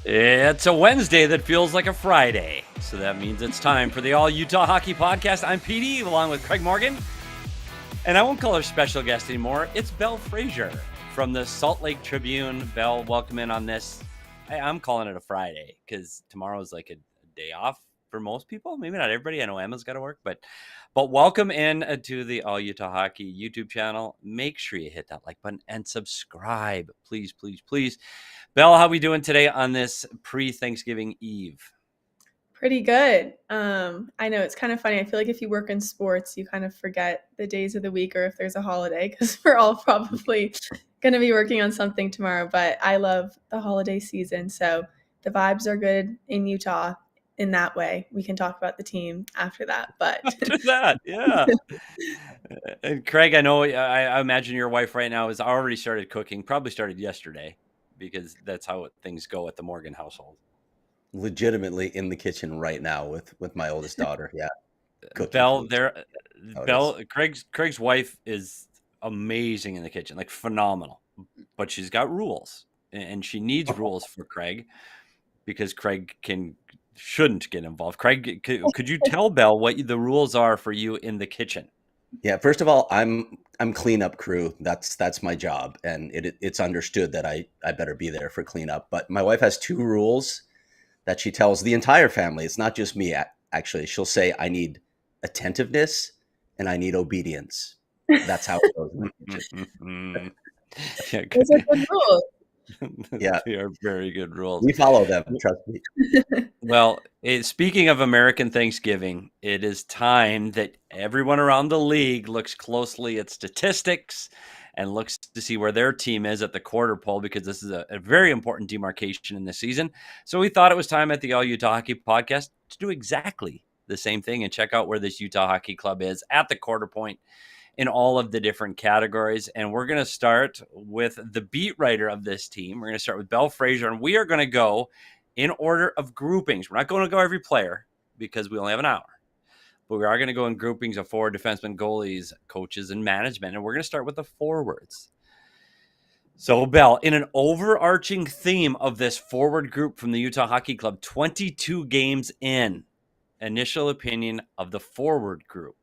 It's a Wednesday that feels like a Friday, so that means it's time for the All Utah Hockey Podcast. I'm Petey, along with Craig Morgan, and I won't call her special guest anymore. It's Belle Fraser from the Salt Lake Tribune. Belle, welcome in on this. I'm calling it a Friday because tomorrow's like a day off for most people. Maybe not everybody. I know Emma's got to work, but welcome in to the All Utah Hockey YouTube channel. Make sure you hit that like button and subscribe, please, please, please. Belle, how are we doing today on this pre-Thanksgiving Eve? Pretty good. I know it's kind of funny. I feel like if you work in sports, you kind of forget the days of the week or if there's a holiday because we're all probably going to be working on something tomorrow. But I love the holiday season. So the vibes are good in Utah in that way. We can talk about the team after that. But after that, yeah. And Craig, I know, I imagine your wife right now has already started cooking, probably started yesterday, because that's how things go at the Morgan household. Legitimately in the kitchen right now with my oldest daughter. Yeah. Belle, Craig's wife is amazing in the kitchen, like phenomenal, but she's got rules and she needs rules for Craig because Craig shouldn't get involved. Craig, could you tell Belle what the rules are for you in the kitchen? Yeah. First of all, I'm cleanup crew. That's my job. And it's understood that I better be there for cleanup. But my wife has two rules that she tells the entire family. It's not just me. Actually, she'll say, I need attentiveness and I need obedience. That's how it goes. Yeah, those are good rules. Yeah. They are very good rules. We follow them, trust me. Well, speaking of American Thanksgiving, it is time that everyone around the league looks closely at statistics and looks to see where their team is at the quarter pole, because this is a very important demarcation in the season. So we thought it was time at the All Utah Hockey Podcast to do exactly the same thing and check out where this Utah Hockey Club is at the quarter point in all of the different categories. And we're going to start with the beat writer of this team. We're going to start with Belle Fraser, and we are going to go in order of groupings. We're not going to go every player because we only have an hour, but we are going to go in groupings of forward, defensemen, goalies, coaches, and management. And we're going to start with the forwards. So Belle, in an overarching theme of this forward group from the Utah Hockey Club, 22 games in, initial opinion of the forward group.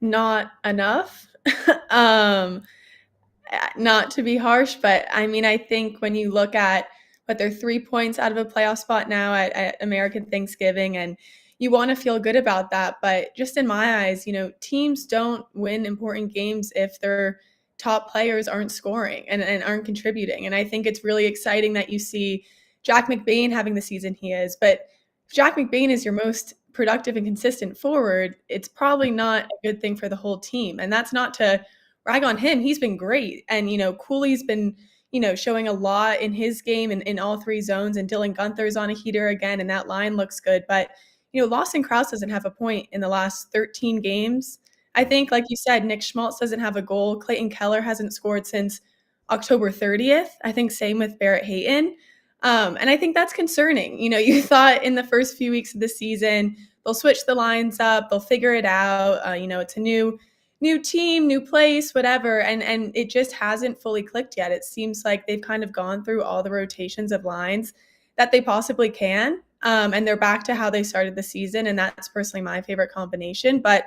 Not enough. Not to be harsh, but I mean, I think when you look at what they're 3 points out of a playoff spot now at American Thanksgiving, and you want to feel good about that. But just in my eyes, teams don't win important games if their top players aren't scoring and aren't contributing. And I think it's really exciting that you see Jack McBain having the season he is. But if Jack McBain is your most productive and consistent forward, it's probably not a good thing for the whole team. And that's not to rag on him. He's been great. And, Cooley's been, showing a lot in his game and in all three zones. And Dylan Guenther's on a heater again, and that line looks good. But, Lawson Krause doesn't have a point in the last 13 games. I think, like you said, Nick Schmaltz doesn't have a goal. Clayton Keller hasn't scored since October 30th. I think same with Barrett Hayton. And I think that's concerning. You thought in the first few weeks of the season, they'll switch the lines up, they'll figure it out. It's a new team, new place, whatever. And it just hasn't fully clicked yet. It seems like they've kind of gone through all the rotations of lines that they possibly can. And they're back to how they started the season. And that's personally my favorite combination. But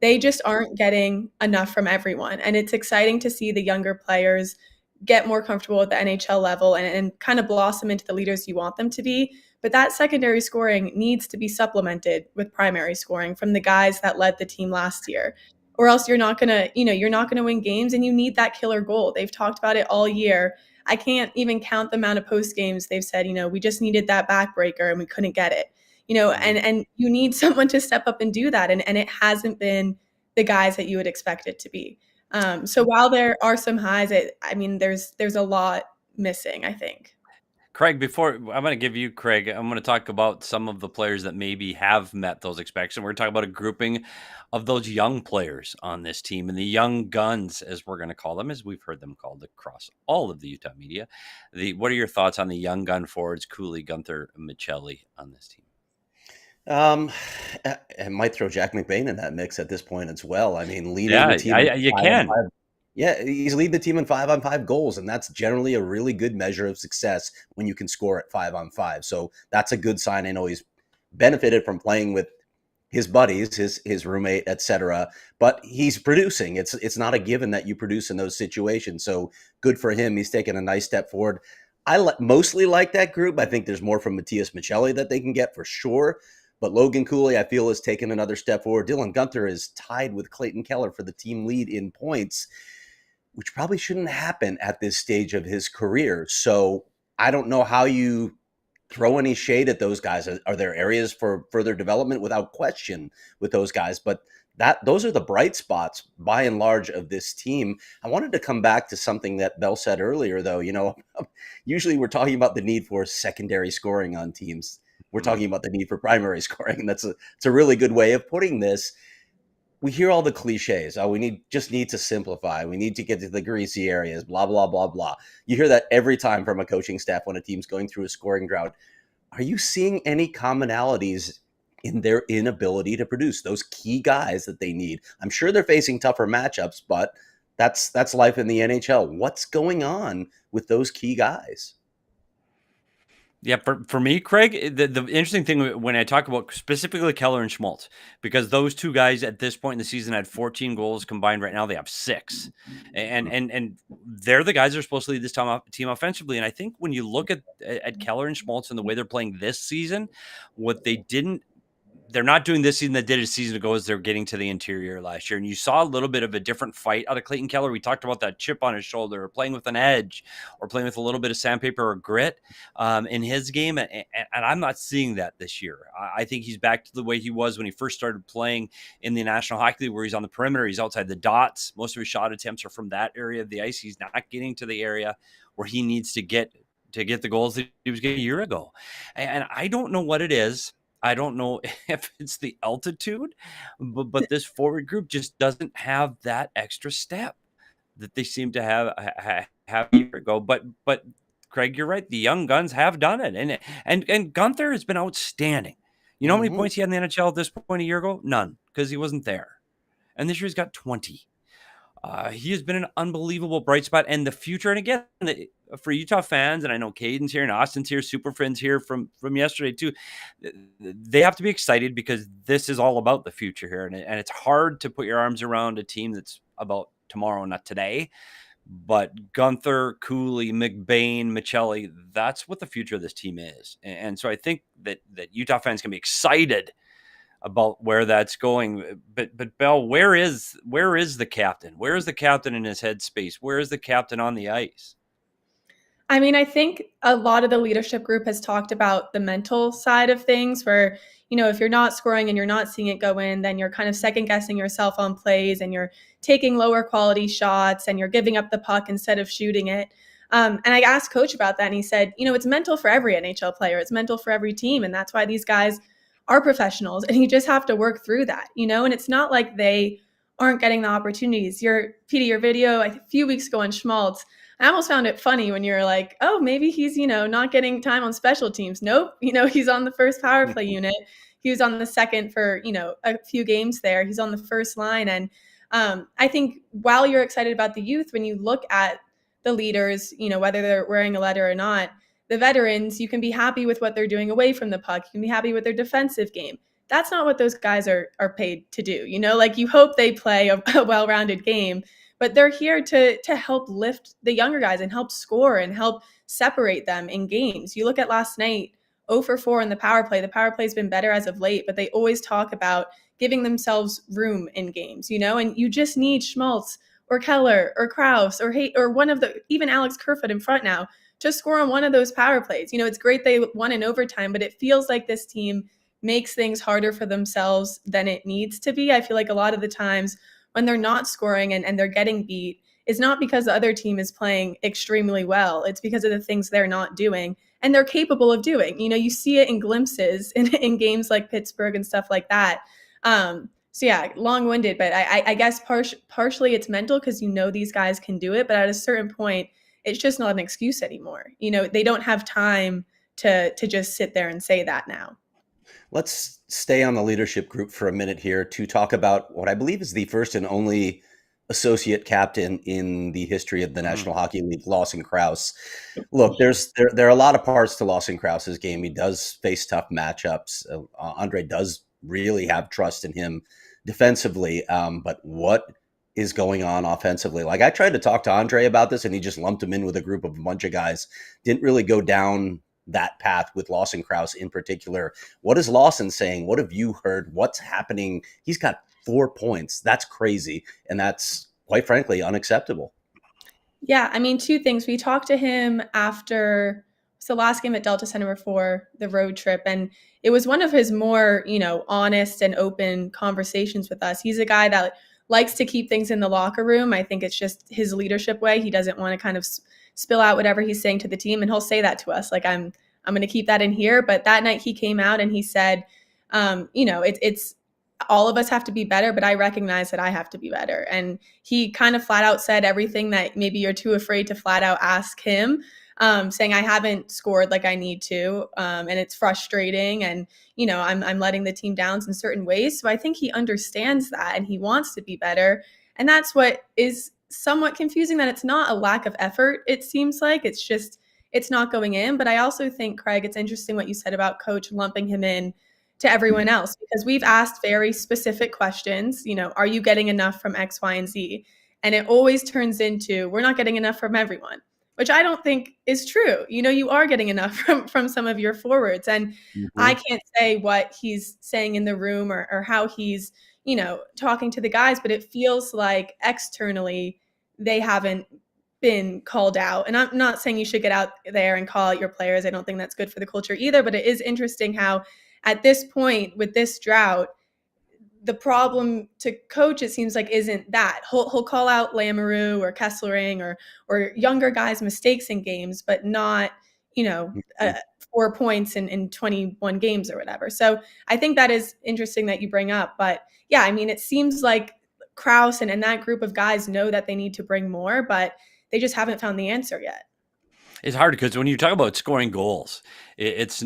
they just aren't getting enough from everyone. And it's exciting to see the younger players get more comfortable at the NHL level and kind of blossom into the leaders you want them to be. But that secondary scoring needs to be supplemented with primary scoring from the guys that led the team last year, or else you're not going to win games, and you need that killer goal. They've talked about it all year. I can't even count the amount of post games they've said, we just needed that backbreaker and we couldn't get it, and you need someone to step up and do that. And it hasn't been the guys that you would expect it to be. So while there are some highs, there's a lot missing, I think. Craig, before I'm going to give you, Craig, I'm going to talk about some of the players that maybe have met those expectations. We're going to talk about a grouping of those young players on this team and the young guns, as we're going to call them, as we've heard them called across all of the Utah media. What are your thoughts on the young gun forwards, Cooley, Guenther, Maccelli on this team? I might throw Jack McBain in that mix at this point as well. I mean, leading the team. You can. Yeah, he's leading the team in 5-on-5 goals, and that's generally a really good measure of success when you can score at 5-on-5. So that's a good sign. I know he's benefited from playing with his buddies, his roommate, etc. But he's producing. It's not a given that you produce in those situations. So good for him. He's taken a nice step forward. I mostly like that group. I think there's more from Matias Maccelli that they can get for sure. But Logan Cooley, I feel, has taken another step forward. Dylan Guenther is tied with Clayton Keller for the team lead in points, which probably shouldn't happen at this stage of his career. So I don't know how you throw any shade at those guys. Are there areas for further development? Without question with those guys, but those are the bright spots by and large of this team. I wanted to come back to something that Belle said earlier, though. Usually we're talking about the need for secondary scoring on teams. We're talking about the need for primary scoring, and it's a really good way of putting this. We hear all the cliches. Oh, we just need to simplify. We need to get to the greasy areas, blah, blah, blah, blah. You hear that every time from a coaching staff when a team's going through a scoring drought. Are you seeing any commonalities in their inability to produce those key guys that they need? I'm sure they're facing tougher matchups, but that's life in the NHL. What's going on with those key guys? Yeah, for me, Craig, the interesting thing when I talk about specifically Keller and Schmaltz, because those two guys at this point in the season had 14 goals combined. Right now they have 6, and they're the guys that are supposed to lead this team offensively. And I think when you look at Keller and Schmaltz and the way they're playing this season, what they're not doing this season that did a season ago is they're getting to the interior last year. And you saw a little bit of a different fight out of Clayton Keller. We talked about that chip on his shoulder, or playing with an edge, or playing with a little bit of sandpaper or grit in his game. And I'm not seeing that this year. I think he's back to the way he was when he first started playing in the National Hockey League, where he's on the perimeter. He's outside the dots. Most of his shot attempts are from that area of the ice. He's not getting to the area where he needs to get the goals that he was getting a year ago. And I don't know what it is. I don't know if it's the altitude, but this forward group just doesn't have that extra step that they seem to have a year ago. But Craig, you're right. The young guns have done it, and Guenther has been outstanding. You know how many points he had in the NHL at this point a year ago? None, because he wasn't there. And this year he's got 20. He has been an unbelievable bright spot, and the future. And again, for Utah fans, and I know Caden's here and Austin's here, Super Friends here from yesterday too, they have to be excited because this is all about the future here. And it's hard to put your arms around a team that's about tomorrow, not today. But Guenther, Cooley, McBain, Maccelli, that's what the future of this team is. And so I think that Utah fans can be excited about where that's going. But Belle, where is the captain? Where is the captain in his headspace? Where is the captain on the ice? I mean, I think a lot of the leadership group has talked about the mental side of things where, if you're not scoring and you're not seeing it go in, then you're kind of second guessing yourself on plays and you're taking lower quality shots and you're giving up the puck instead of shooting it. And I asked Coach about that, and he said, it's mental for every NHL player. It's mental for every team. And that's why these guys are professionals, and you just have to work through that, and it's not like they aren't getting the opportunities. Petey, your video a few weeks ago on Schmaltz, I almost found it funny when you're like, oh, maybe he's, not getting time on special teams. Nope. He's on the first power play unit. He was on the second for, a few games there. He's on the first line. And I think while you're excited about the youth, when you look at the leaders, whether they're wearing a letter or not, the veterans, you can be happy with what they're doing away from the puck. You can be happy with their defensive game. That's not what those guys are paid to do. You hope they play a well-rounded game, but they're here to help lift the younger guys and help score and help separate them in games. You look at last night, 0 for 4 in the power play. The power play's been better as of late, but they always talk about giving themselves room in games, and you just need Schmaltz or Keller or Krause or one of even Alex Kerfoot in front now to score on one of those power plays. It's great they won in overtime, but it feels like this team makes things harder for themselves than it needs to be. I feel like a lot of the times when they're not scoring and they're getting beat is not because the other team is playing extremely well. It's because of the things they're not doing and they're capable of doing. You see it in glimpses in games like Pittsburgh and stuff like that. So yeah, long-winded, but I guess partially it's mental because these guys can do it, but at a certain point, it's just not an excuse anymore. They don't have time to just sit there and say that now. Let's stay on the leadership group for a minute here to talk about what I believe is the first and only associate captain in the history of the National Hockey League, Lawson Crouse. Look, there are a lot of parts to Lawson Crouse's game. He does face tough matchups. Andre does really have trust in him defensively, but what is going on offensively? Like, I tried to talk to Andre about this, and he just lumped him in with a group of a bunch of guys. Didn't really go down that path with Lawson Crouse in particular. What is Lawson saying? What have you heard? What's happening? He's got 4 points. That's crazy. And that's, quite frankly, unacceptable. Yeah, I mean, two things. We talked to him after the last game at Delta Center before the road trip, and it was one of his more, honest and open conversations with us. He's a guy that likes to keep things in the locker room. I think it's just his leadership way. He doesn't want to kind of spill out whatever he's saying to the team, and he'll say that to us, like, I'm going to keep that in here. But that night he came out and he said, it's all of us have to be better, but I recognize that I have to be better. And he kind of flat out said everything that maybe you're too afraid to flat out ask him, saying, I haven't scored like I need to. And it's frustrating. And, I'm letting the team down in certain ways. So I think he understands that and he wants to be better. And that's what is somewhat confusing, that it's not a lack of effort. It seems like it's not going in. But I also think, Craig, it's interesting what you said about coach lumping him in to everyone else, because we've asked very specific questions. Are you getting enough from X, Y, and Z? And it always turns into, we're not getting enough from everyone, which I don't think is true. You are getting enough from some of your forwards. And I can't say what he's saying in the room or how he's, talking to the guys, but it feels like externally they haven't been called out. And I'm not saying you should get out there and call out your players. I don't think that's good for the culture either, but it is interesting how at this point with this drought, the problem to coach, it seems like, isn't that. He'll call out Lamoureux or Kesslering or younger guys' mistakes in games, but not, 4 points in 21 games or whatever. So I think that is interesting that you bring up. But yeah, I mean, it seems like Crouse and that group of guys know that they need to bring more, but they just haven't found the answer yet. It's hard because when you talk about scoring goals, it's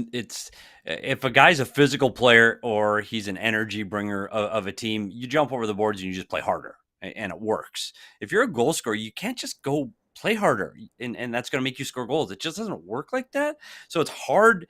if a guy's a physical player or he's an energy bringer of a team, you jump over the boards and you just play harder, and it works. If you're a goal scorer, you can't just go play harder and that's going to make you score goals. It just doesn't work like that. So it's hard.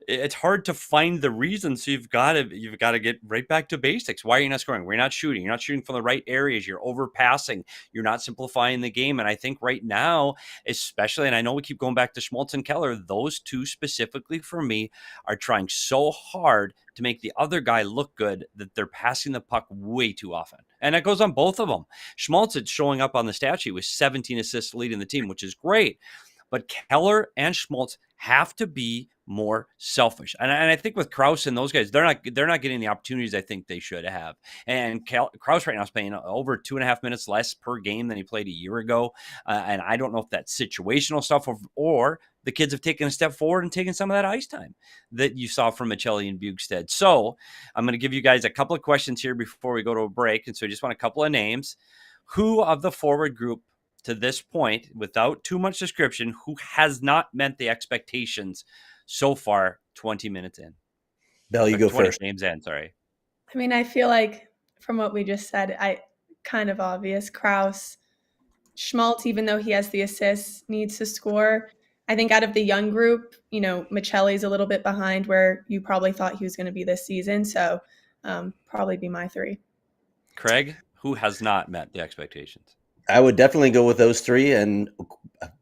It's hard to find the reason. So you've got to get right back to basics. Why are you not scoring? We're not shooting. You're not shooting from the right areas. You're overpassing. You're not simplifying the game. And I think right now, especially, and I know we keep going back to Schmaltz and Keller, those two specifically for me are trying so hard to make the other guy look good that they're passing the puck way too often. And that goes on both of them. Schmaltz is showing up on the stat sheet with 17 assists leading the team, which is great. But Keller and Schmaltz have to be more selfish. And I think with Crouse and those guys, they're not getting the opportunities I think they should have. And Crouse right now is playing over 2.5 minutes less per game than he played a year ago. And I don't know if that's situational stuff or the kids have taken a step forward and taken some of that ice time that you saw from Maccelli and Bugstead. So I'm going to give you guys a couple of questions here before we go to a break. And so I just want a couple of names. Who of the forward group to this point, without too much description, who has not met the expectations so far 20 minutes in? Belle, you go first. Games in, sorry. I mean, I feel like from what we just said, kind of obvious. Crouse, Schmaltz, even though he has the assists, needs to score. I think out of the young group, Maccelli's a little bit behind where you probably thought he was going to be this season. So probably be my three. Craig, who has not met the expectations? I would definitely go with those three, and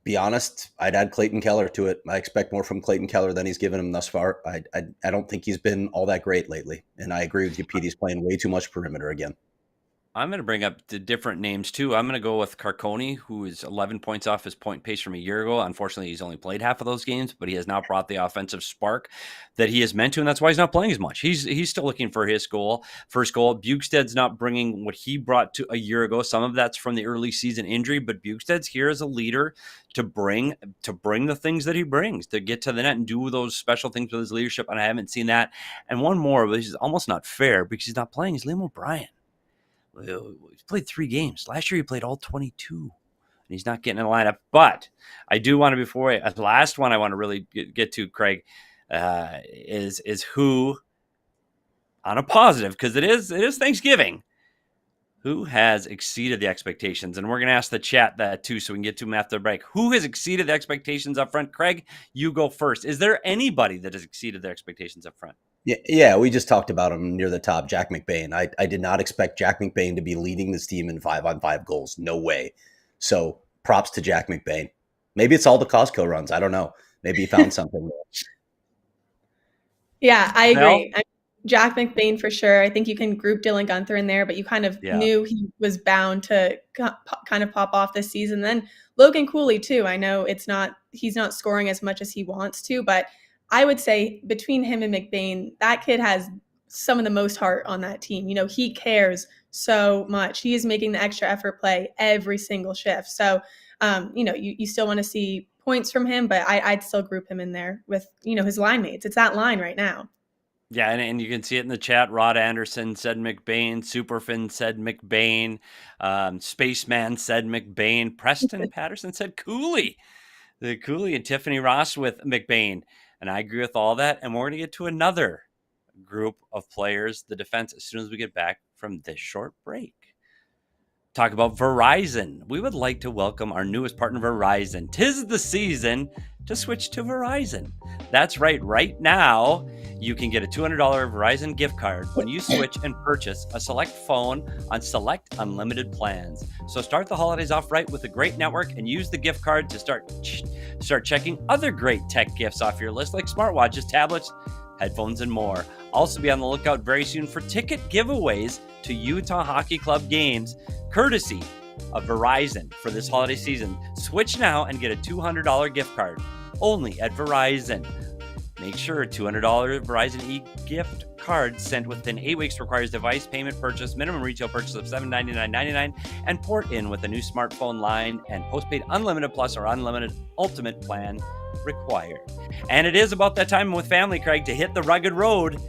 be honest, I'd add Clayton Keller to it. I expect more from Clayton Keller than he's given him thus far. I don't think he's been all that great lately, and I agree with you, Pete. He's playing way too much perimeter again. I'm going to bring up the different names too. I'm going to go with Carconi, who is 11 points off his point pace from a year ago. Unfortunately, he's only played half of those games, but he has now brought the offensive spark that he is meant to, and that's why he's not playing as much. He's still looking for his first goal. Bukestad's not bringing what he brought to a year ago. Some of that's from the early season injury, but Bukestad's here as a leader to bring the things that he brings, to get to the net and do those special things with his leadership, and I haven't seen that. And one more, which is almost not fair because he's not playing, is Liam O'Brien. He's played 3 games. Last year he played all 22, and he's not getting in the lineup. But I do want to, the last one I want to really get to, Craig, is who, on a positive, because it is Thanksgiving, who has exceeded the expectations. And we're going to ask the chat that too, so we can get to them after the break. Who has exceeded the expectations up front? Craig, you go first. Is there anybody that has exceeded their expectations up front? Yeah, we just talked about him near the top, Jack McBain. I did not expect Jack McBain to be leading this team in 5-on-5 goals. No way. So props to Jack McBain. Maybe it's all the Costco runs. I don't know. Maybe he found something. Yeah, I agree. Jack McBain for sure. I think you can group Dylan Guenther in there, but you kind of knew he was bound to kind of pop off this season. Then Logan Cooley too. I know he's not scoring as much as he wants to, but I would say between him and McBain, that kid has some of the most heart on that team. He cares so much. He is making the extra effort play every single shift. So, you still want to see points from him, but I'd still group him in there with, his line mates. It's that line right now. Yeah, and you can see it in the chat. Rod Anderson said McBain. Superfin said McBain. Spaceman said McBain. Preston Patterson said Cooley. The Cooley and Tiffany Ross with McBain. And I agree with all that. And we're going to get to another group of players, the defense, as soon as we get back from this short break. Talk about Verizon. We would like to welcome our newest partner, Verizon. 'Tis the season to switch to Verizon. That's right. Right now, you can get a $200 Verizon gift card when you switch and purchase a select phone on select unlimited plans. So start the holidays off right with a great network and use the gift card to start checking other great tech gifts off your list, like smartwatches, tablets, headphones, and more. Also be on the lookout very soon for ticket giveaways to Utah Hockey Club games, courtesy of Verizon for this holiday season. Switch now and get a $200 gift card only at Verizon. Make sure a $200 Verizon e-gift card sent within 8 weeks requires device payment purchase, minimum retail purchase of $799.99, and port in with a new smartphone line and postpaid unlimited plus or unlimited ultimate plan required. And it is about that time with family, Craig, to hit the rugged road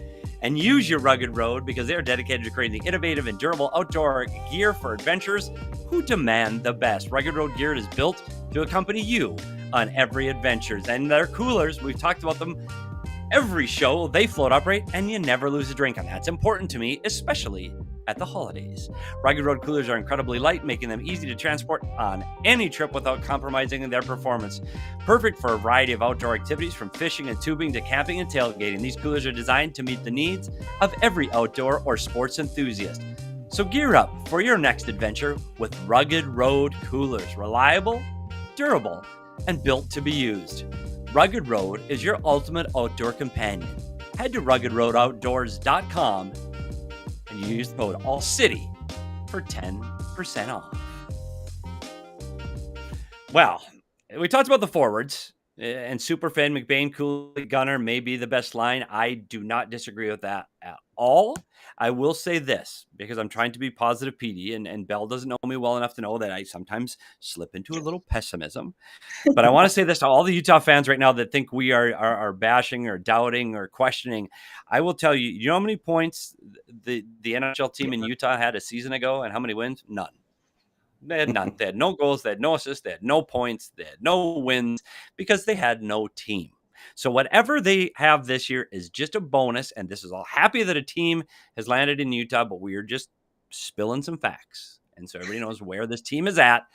and use your rugged road, because they're dedicated to creating the innovative and durable outdoor gear for adventurers who demand the best. Rugged Road gear is built to accompany you on every adventure. And their coolers, we've talked about them every show. They float upright and you never lose a drink, and that's important to me, especially at the holidays. Rugged Road coolers are incredibly light, making them easy to transport on any trip without compromising in their performance. Perfect for a variety of outdoor activities, from fishing and tubing to camping and tailgating. These coolers are designed to meet the needs of every outdoor or sports enthusiast. So gear up for your next adventure with Rugged Road coolers. Reliable, durable, and built to be used. Rugged Road is your ultimate outdoor companion. Head to ruggedroadoutdoors.com and use the code ALLCITY for 10% off. Well, we talked about the forwards, and Superfan, McBain, Cooley, Gunner may be the best line. I do not disagree with that at all. I will say this, because I'm trying to be positive, Petey, and Belle doesn't know me well enough to know that I sometimes slip into a little pessimism. But I want to say this to all the Utah fans right now that think we are bashing or doubting or questioning. I will tell you, you know how many points the NHL team in Utah had a season ago and how many wins? None. They had none. They had no goals. They had no assists. They had no points. They had no wins because they had no team. So whatever they have this year is just a bonus. And this is all happy that a team has landed in Utah, but we are just spilling some facts. And so everybody knows where this team is at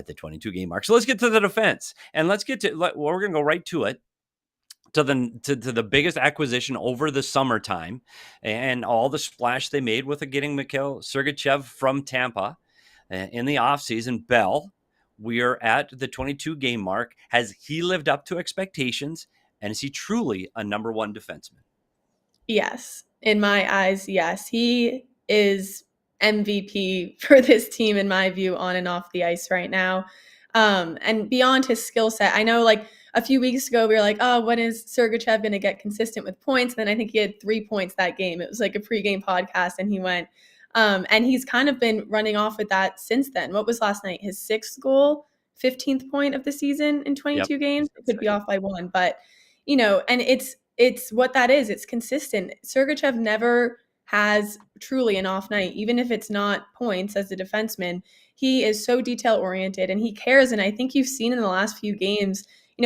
the 22 game mark. So let's get to the defense, and let's get to, we're going to go right to it. To the biggest acquisition over the summertime and all the splash they made with getting Mikhail Sergachev from Tampa in the offseason. Belle, we are at the 22 game mark. Has he lived up to expectations, and is he truly a number one defenseman? Yes. In my eyes, yes. He is MVP for this team, in my view, on and off the ice right now. And beyond his skill set, I know like a few weeks ago we were like, oh, when is Sergachev going to get consistent with points? And then I think he had 3 points that game. It was like a pregame podcast, and he went. And he's kind of been running off with that since then. What was last night? His 6th goal, 15th point of the season in 22 games. It could be off by 1, but and it's what that is. It's consistent. Sergachev never has truly an off night, even if it's not points as a defenseman. He is so detail oriented and he cares. And I think you've seen in the last few games,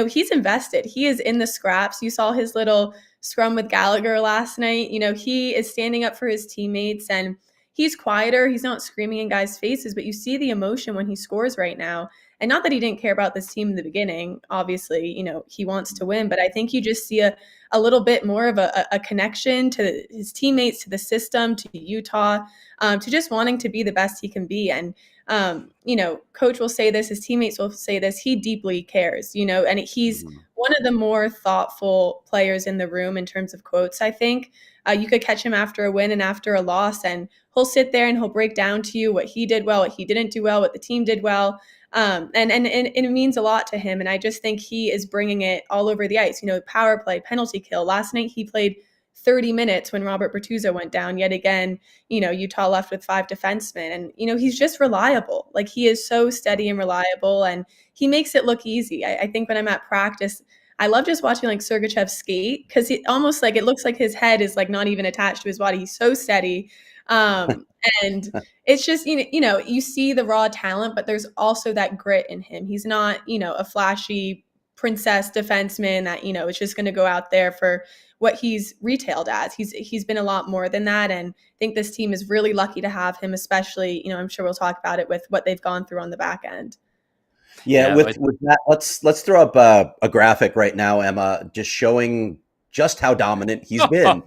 he's invested. He is in the scraps. You saw his little scrum with Gallagher last night. He is standing up for his teammates, and he's quieter. He's not screaming in guys' faces, but you see the emotion when he scores right now. And not that he didn't care about this team in the beginning. Obviously, he wants to win, but I think you just see a little bit more of a connection to his teammates, to the system, to Utah, to just wanting to be the best he can be. And, coach will say this, his teammates will say this, he deeply cares, and he's one of the more thoughtful players in the room in terms of quotes, I think. You could catch him after a win and after a loss, and he'll sit there and he'll break down to you what he did well, what he didn't do well, what the team did well. And it means a lot to him. And I just think he is bringing it all over the ice. Power play, penalty kill. Last night he played 30 minutes when Robert Bertuzzo went down. Yet again, Utah left with 5 defensemen. And, he's just reliable. Like, he is so steady and reliable, and he makes it look easy. I think when I'm at practice, I love just watching like Sergachev skate, because it almost like it looks like his head is like not even attached to his body. He's so steady. And it's just, you see the raw talent, but there's also that grit in him. He's not, a flashy princess defenseman that, is just going to go out there for what he's retailed as. He's been a lot more than that. And I think this team is really lucky to have him, especially, I'm sure we'll talk about it with what they've gone through on the back end. Yeah, with that, let's throw up a graphic right now, Emma, just showing just how dominant he's been.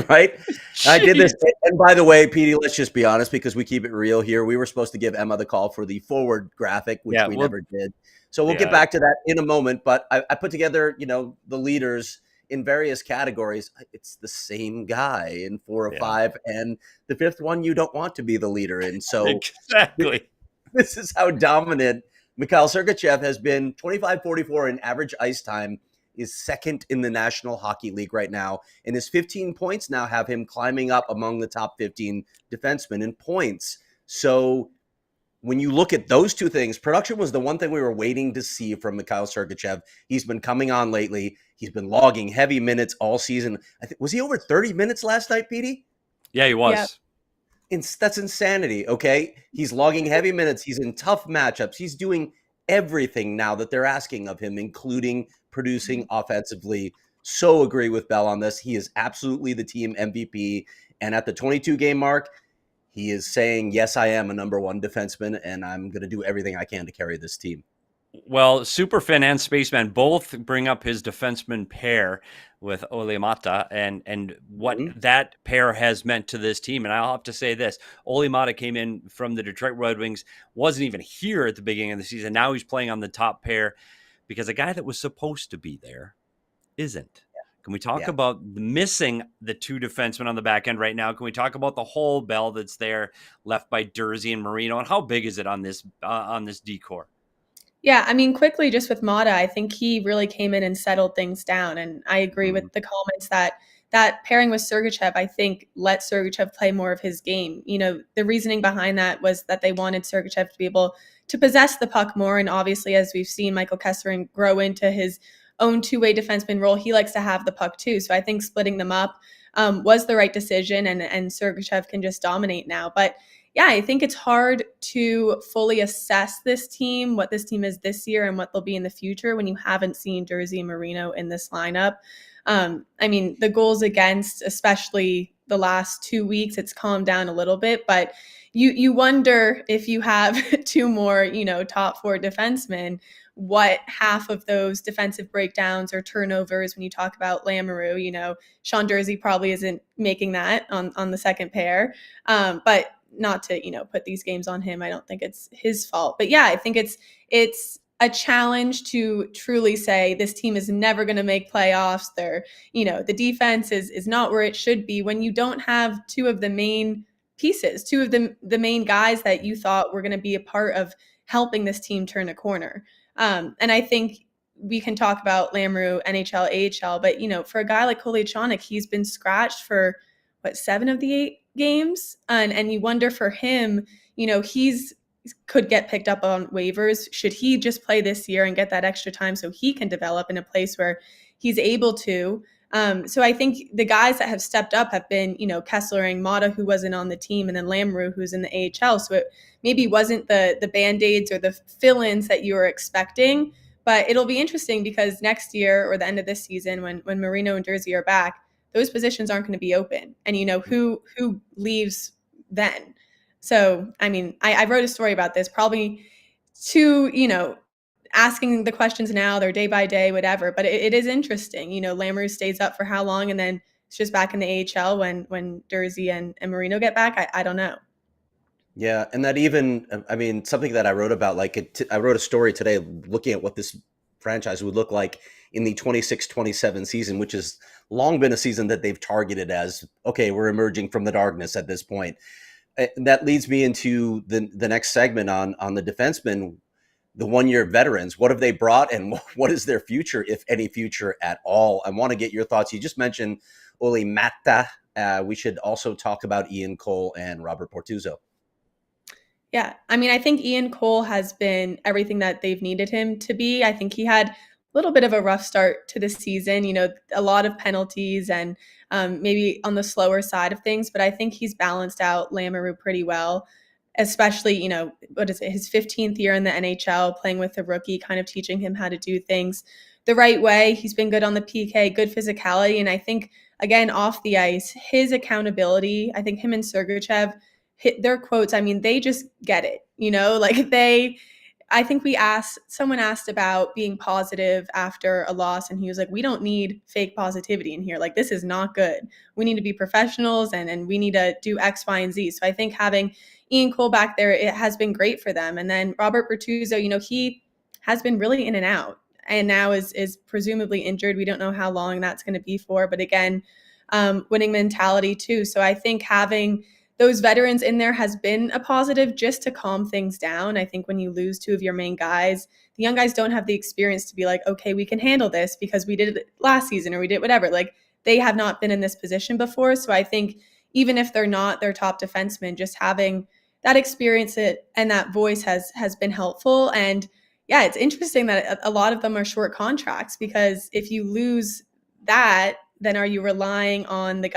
Right? I did this. And by the way, Petey, let's just be honest, because we keep it real here. We were supposed to give Emma the call for the forward graphic, which we never did. So we'll get back to that in a moment. But I put together, the leaders in various categories. It's the same guy in 4 or 5. And the 5th one, you don't want to be the leader in. So exactly. This is how dominant Mikhail Sergachev has been. 25-44 in average ice time, is 2nd in the National Hockey League right now. And his 15 points now have him climbing up among the top 15 defensemen in points. So when you look at those two things, production was the one thing we were waiting to see from Mikhail Sergachev. He's been coming on lately. He's been logging heavy minutes all season. Was he over 30 minutes last night, Petey? Yeah, he was. Yeah. That's insanity, okay? He's logging heavy minutes. He's in tough matchups. He's doing everything now that they're asking of him, including producing offensively. So agree with Belle on this. He is absolutely the team MVP. And at the 22-game mark, he is saying, yes, I am a number 1 defenseman, and I'm going to do everything I can to carry this team. Well, Superfin and Spaceman both bring up his defenseman pair with Olli Maatta and what that pair has meant to this team. And I'll have to say this, Olli Maatta came in from the Detroit Red Wings, wasn't even here at the beginning of the season. Now he's playing on the top pair because a guy that was supposed to be there isn't. Can we talk about missing the 2 defensemen on the back end right now? Can we talk about the whole Bell that's there left by Durzi and Marino? And how big is it on this decor? Yeah, I mean, quickly, just with Maatta, I think he really came in and settled things down. And I agree with the comments that pairing with Sergachev, I think, let Sergachev play more of his game. The reasoning behind that was that they wanted Sergachev to be able to possess the puck more. And obviously, as we've seen Michael Kessler grow into his own 2-way defenseman role, he likes to have the puck too. So I think splitting them up was the right decision, and Sergachev can just dominate now. But yeah, I think it's hard to fully assess this team, what this team is this year and what they'll be in the future when you haven't seen Durzi and Marino in this lineup. I mean, the goals against, especially the last 2 weeks, it's calmed down a little bit, but you wonder if you have 2 more, top 4 defensemen, what half of those defensive breakdowns or turnovers when you talk about Lamoureux, Sean Durzi probably isn't making that on the second pair. But not to, put these games on him. I don't think it's his fault. But yeah, I think it's a challenge to truly say this team is never going to make playoffs. They're, the defense is not where it should be when you don't have 2 of the main pieces, two of the main guys that you thought were going to be a part of helping this team turn a corner. And I think we can talk about Lamoureux, NHL, AHL, but, for a guy like Kolyachonok, he's been scratched for, 7 of the 8 games? And you wonder for him, he's could get picked up on waivers. Should he just play this year and get that extra time so he can develop in a place where he's able to? So I think the guys that have stepped up have been, Kesselring, Mata, who wasn't on the team, and then Lamoureux, who's in the AHL. So it maybe wasn't the Band-Aids or the fill-ins that you were expecting, but it'll be interesting because next year or the end of this season, when Marino and Jersey are back, those positions aren't going to be open. And who leaves then? So, I wrote a story about this, probably asking the questions now, they're day by day, whatever. But it is interesting. Lamoureux stays up for how long, and then it's just back in the AHL when Jersey and Marino get back. I don't know. Yeah, and that even, something that I wrote about, I wrote a story today looking at what this franchise would look like in the 26-27 season, which has long been a season that they've targeted as, okay, we're emerging from the darkness at this point. That leads me into the next segment on the defensemen, the one-year veterans. What have they brought, and what is their future, if any future at all? I want to get your thoughts. You just mentioned Olli Määttä. We should also talk about Ian Cole and Robert Bortuzzo. Yeah, I think Ian Cole has been everything that they've needed him to be. I think he had a little bit of a rough start to the season, a lot of penalties and maybe on the slower side of things, but I think he's balanced out Lamoureux pretty well, especially, his 15th year in the NHL, playing with a rookie, kind of teaching him how to do things the right way. He's been good on the PK, good physicality, and I think, again, off the ice, his accountability, I think him and Sergachev, hit their quotes. They just get it, I think someone asked about being positive after a loss, and he was like, we don't need fake positivity in here. This is not good. We need to be professionals and we need to do X, Y, and Z. So I think having Ian Cole back there, it has been great for them. And then Robert Bortuzzo, he has been really in and out and now is presumably injured. We don't know how long that's going to be for, but again, winning mentality too. So I think having those veterans in there has been a positive just to calm things down. I think when you lose two of your main guys, the young guys don't have the experience to be like, okay, we can handle this because we did it last season or we did whatever. They have not been in this position before. So I think even if they're not their top defenseman, just having that experience and that voice has been helpful. And yeah, it's interesting that a lot of them are short contracts, because if you lose that, then are you relying on the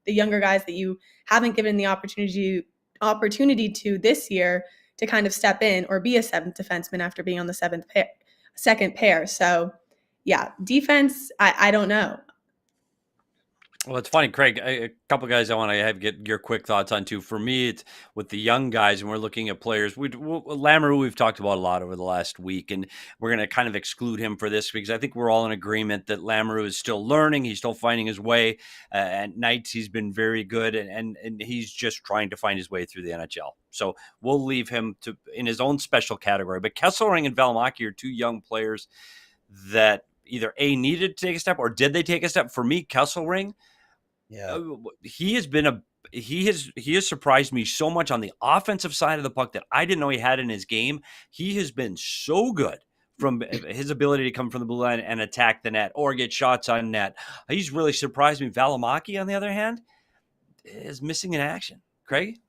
younger guys that you haven't given the opportunity to this year to kind of step in or be a seventh defenseman after being on the second pair? So yeah, defense, I don't know. Well, it's funny, Craig, a couple guys I want to get your quick thoughts on too. For me, it's with the young guys, and we're looking at players. Lamoureux, we've talked about a lot over the last week, and we're going to kind of exclude him for this because I think we're all in agreement that Lamoureux is still learning. He's still finding his way. At nights, he's been very good, and he's just trying to find his way through the NHL. So we'll leave him in his own special category. But Kesselring and Vejmelka are two young players that either needed to take a step, or did they take a step? For me, Kesselring, yeah, he has surprised me so much on the offensive side of the puck that I didn't know he had in his game. He has been so good from his ability to come from the blue line and attack the net or get shots on net. He's really surprised me. Vejmelka, on the other hand, is missing in action. Craig?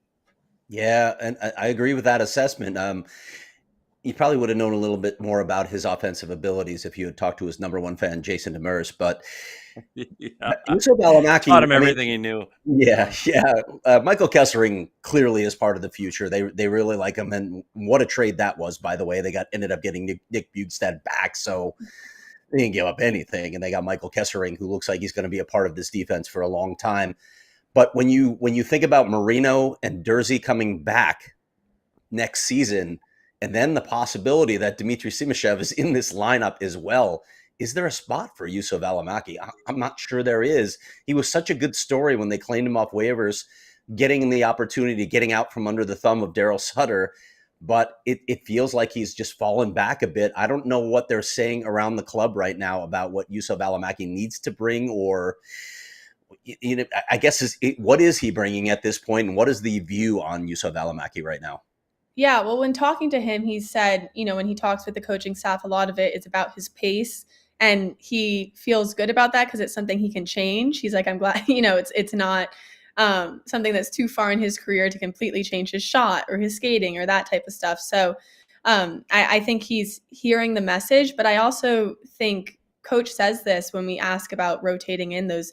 Yeah, and I agree with that assessment. You probably would have known a little bit more about his offensive abilities if you had talked to his number one fan, Jason Demers. But Juuso Vejmelka taught him everything he knew. Yeah. Michael Kesselring clearly is part of the future. They really like him, and what a trade that was, by the way. They ended up getting Nick Bjugstad back, so they didn't give up anything, and they got Michael Kesselring, who looks like he's going to be a part of this defense for a long time. But when you think about Marino and Jersey coming back next season, and then the possibility that Dmitry Simashev is in this lineup as well, is there a spot for Juuso Vejmelka? I'm not sure there is. He was such a good story when they claimed him off waivers, getting the opportunity, getting out from under the thumb of Daryl Sutter. But it feels like he's just fallen back a bit. I don't know what they're saying around the club right now about what Juuso Vejmelka needs to bring, or I guess what is he bringing at this point, and what is the view on Juuso Välimäki right now? Yeah, well, when talking to him, he said, when he talks with the coaching staff, a lot of it is about his pace, and he feels good about that because it's something he can change. He's like, I'm glad, it's not something that's too far in his career to completely change his shot or his skating or that type of stuff. So I think he's hearing the message, but I also think coach says this when we ask about rotating in those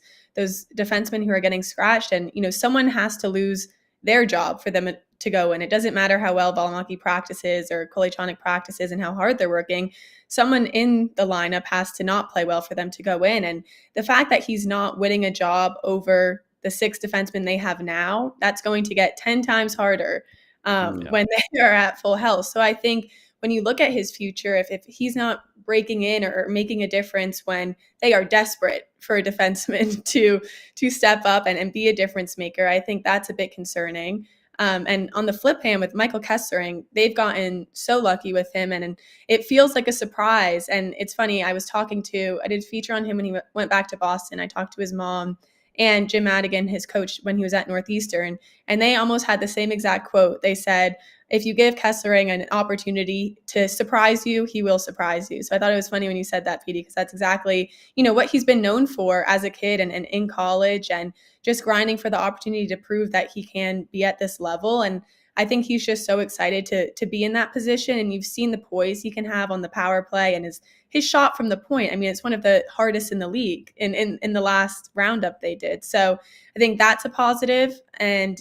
defensemen who are getting scratched, and someone has to lose their job for them to go in. It doesn't matter how well Välimäki practices or Kolechonik practices and how hard they're working. Someone in the lineup has to not play well for them to go in. And the fact that he's not winning a job over the 6 defensemen they have now, that's going to get 10 times harder when they are at full health. So I think when you look at his future, if he's not breaking in or making a difference when they are desperate for a defenseman to step up and be a difference maker, I think that's a bit concerning. And on the flip hand with Michael Kessering, they've gotten so lucky with him, and it feels like a surprise. And it's funny, I did a feature on him when he went back to Boston. I talked to his mom and Jim Madigan, his coach, when he was at Northeastern, and they almost had the same exact quote. They said, if you give Kessering an opportunity to surprise you, he will surprise you. So I thought it was funny when you said that, Petey, because that's exactly, what he's been known for as a kid and in college, and just grinding for the opportunity to prove that he can be at this level. And I think he's just so excited to be in that position. And you've seen the poise he can have on the power play and his shot from the point. I mean, it's one of the hardest in the league in the last roundup they did. So I think that's a positive. And,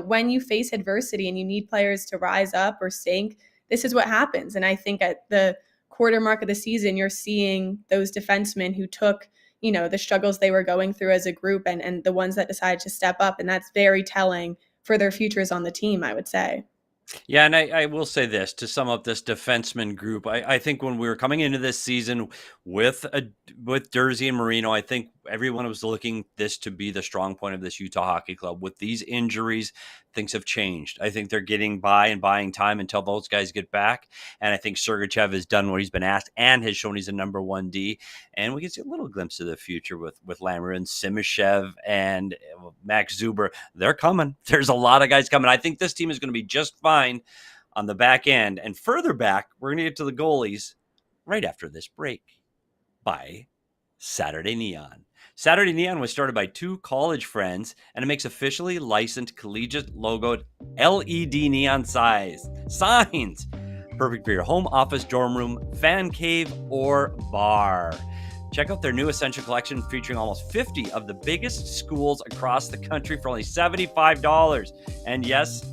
when you face adversity and you need players to rise up or sink, this is what happens. And I think at the quarter mark of the season, you're seeing those defensemen who took, the struggles they were going through as a group and the ones that decided to step up. And that's very telling for their futures on the team, I would say. Yeah, and I will say this to sum up this defenseman group. I think when we were coming into this season with Durzi and Marino, I think everyone was looking this to be the strong point of this Utah Hockey Club. With these injuries, things have changed. I think they're getting by and buying time until those guys get back. And I think Sergachev has done what he's been asked and has shown he's a number 1D. And we can see a little glimpse of the future with Lammers, Simashev, and Max Zuber. They're coming. There's a lot of guys coming. I think this team is going to be just fine on the back end. And further back, we're going to get to the goalies right after this break by Saturday Neon. Saturday Neon was started by 2 college friends, and it makes officially licensed collegiate logoed LED neon signs. Perfect for your home, office, dorm room, fan cave, or bar. Check out their new Essential Collection featuring almost 50 of the biggest schools across the country for only $75. And yes,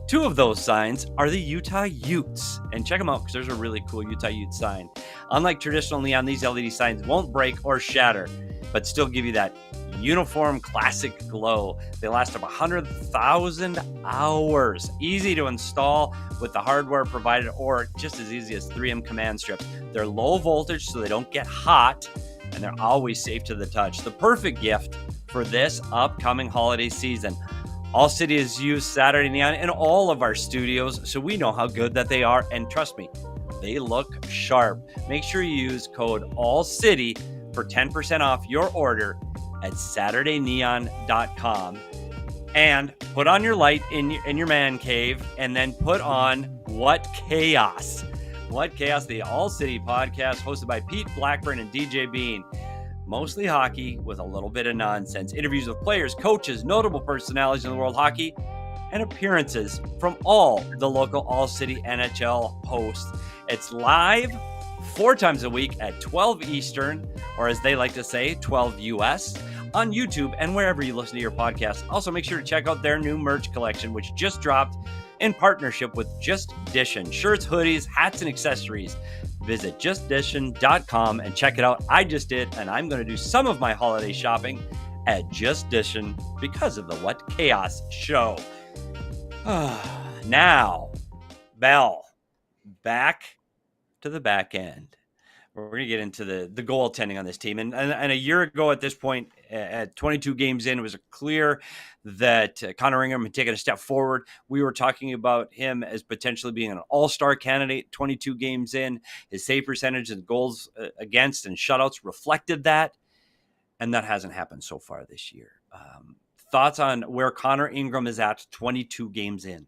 2 of those signs are the Utah Utes. And check them out because there's a really cool Utah Ute sign. Unlike traditional neon, these LED signs won't break or shatter, but still give you that uniform classic glow. They last up 100,000 hours. Easy to install with the hardware provided, or just as easy as 3M command strips. They're low voltage so they don't get hot, and they're always safe to the touch. The perfect gift for this upcoming holiday season. ALLCITY has used Saturday Neon in all of our studios, so we know how good that they are. And trust me, they look sharp. Make sure you use code ALLCITY for 10% off your order at SaturdayNeon.com. And put on your light in your man cave, and then put on What Chaos. What Chaos, the ALLCITY podcast hosted by Pete Blackburn and DJ Bean. Mostly hockey with a little bit of nonsense. Interviews with players, coaches, notable personalities in the world of hockey, and appearances from all the local ALLCITY NHL hosts. It's live 4 times a week at 12 Eastern, or as they like to say, 12 US, on YouTube and wherever you listen to your podcast. Also, make sure to check out their new merch collection, which just dropped in partnership with Just Dishin'. Shirts, hoodies, hats, and accessories. Visit justdishin.com and check it out. I just did, and I'm going to do some of my holiday shopping at Just Dishin' because of the What Chaos show. Now, Belle, back to the back end. We're going to get into the goaltending on this team. And a year ago at this point, at 22 games in, it was clear that Connor Ingram had taken a step forward. We were talking about him as potentially being an all-star candidate 22 games in. His save percentage and goals against and shutouts reflected that. And that hasn't happened so far this year. Thoughts on where Connor Ingram is at 22 games in?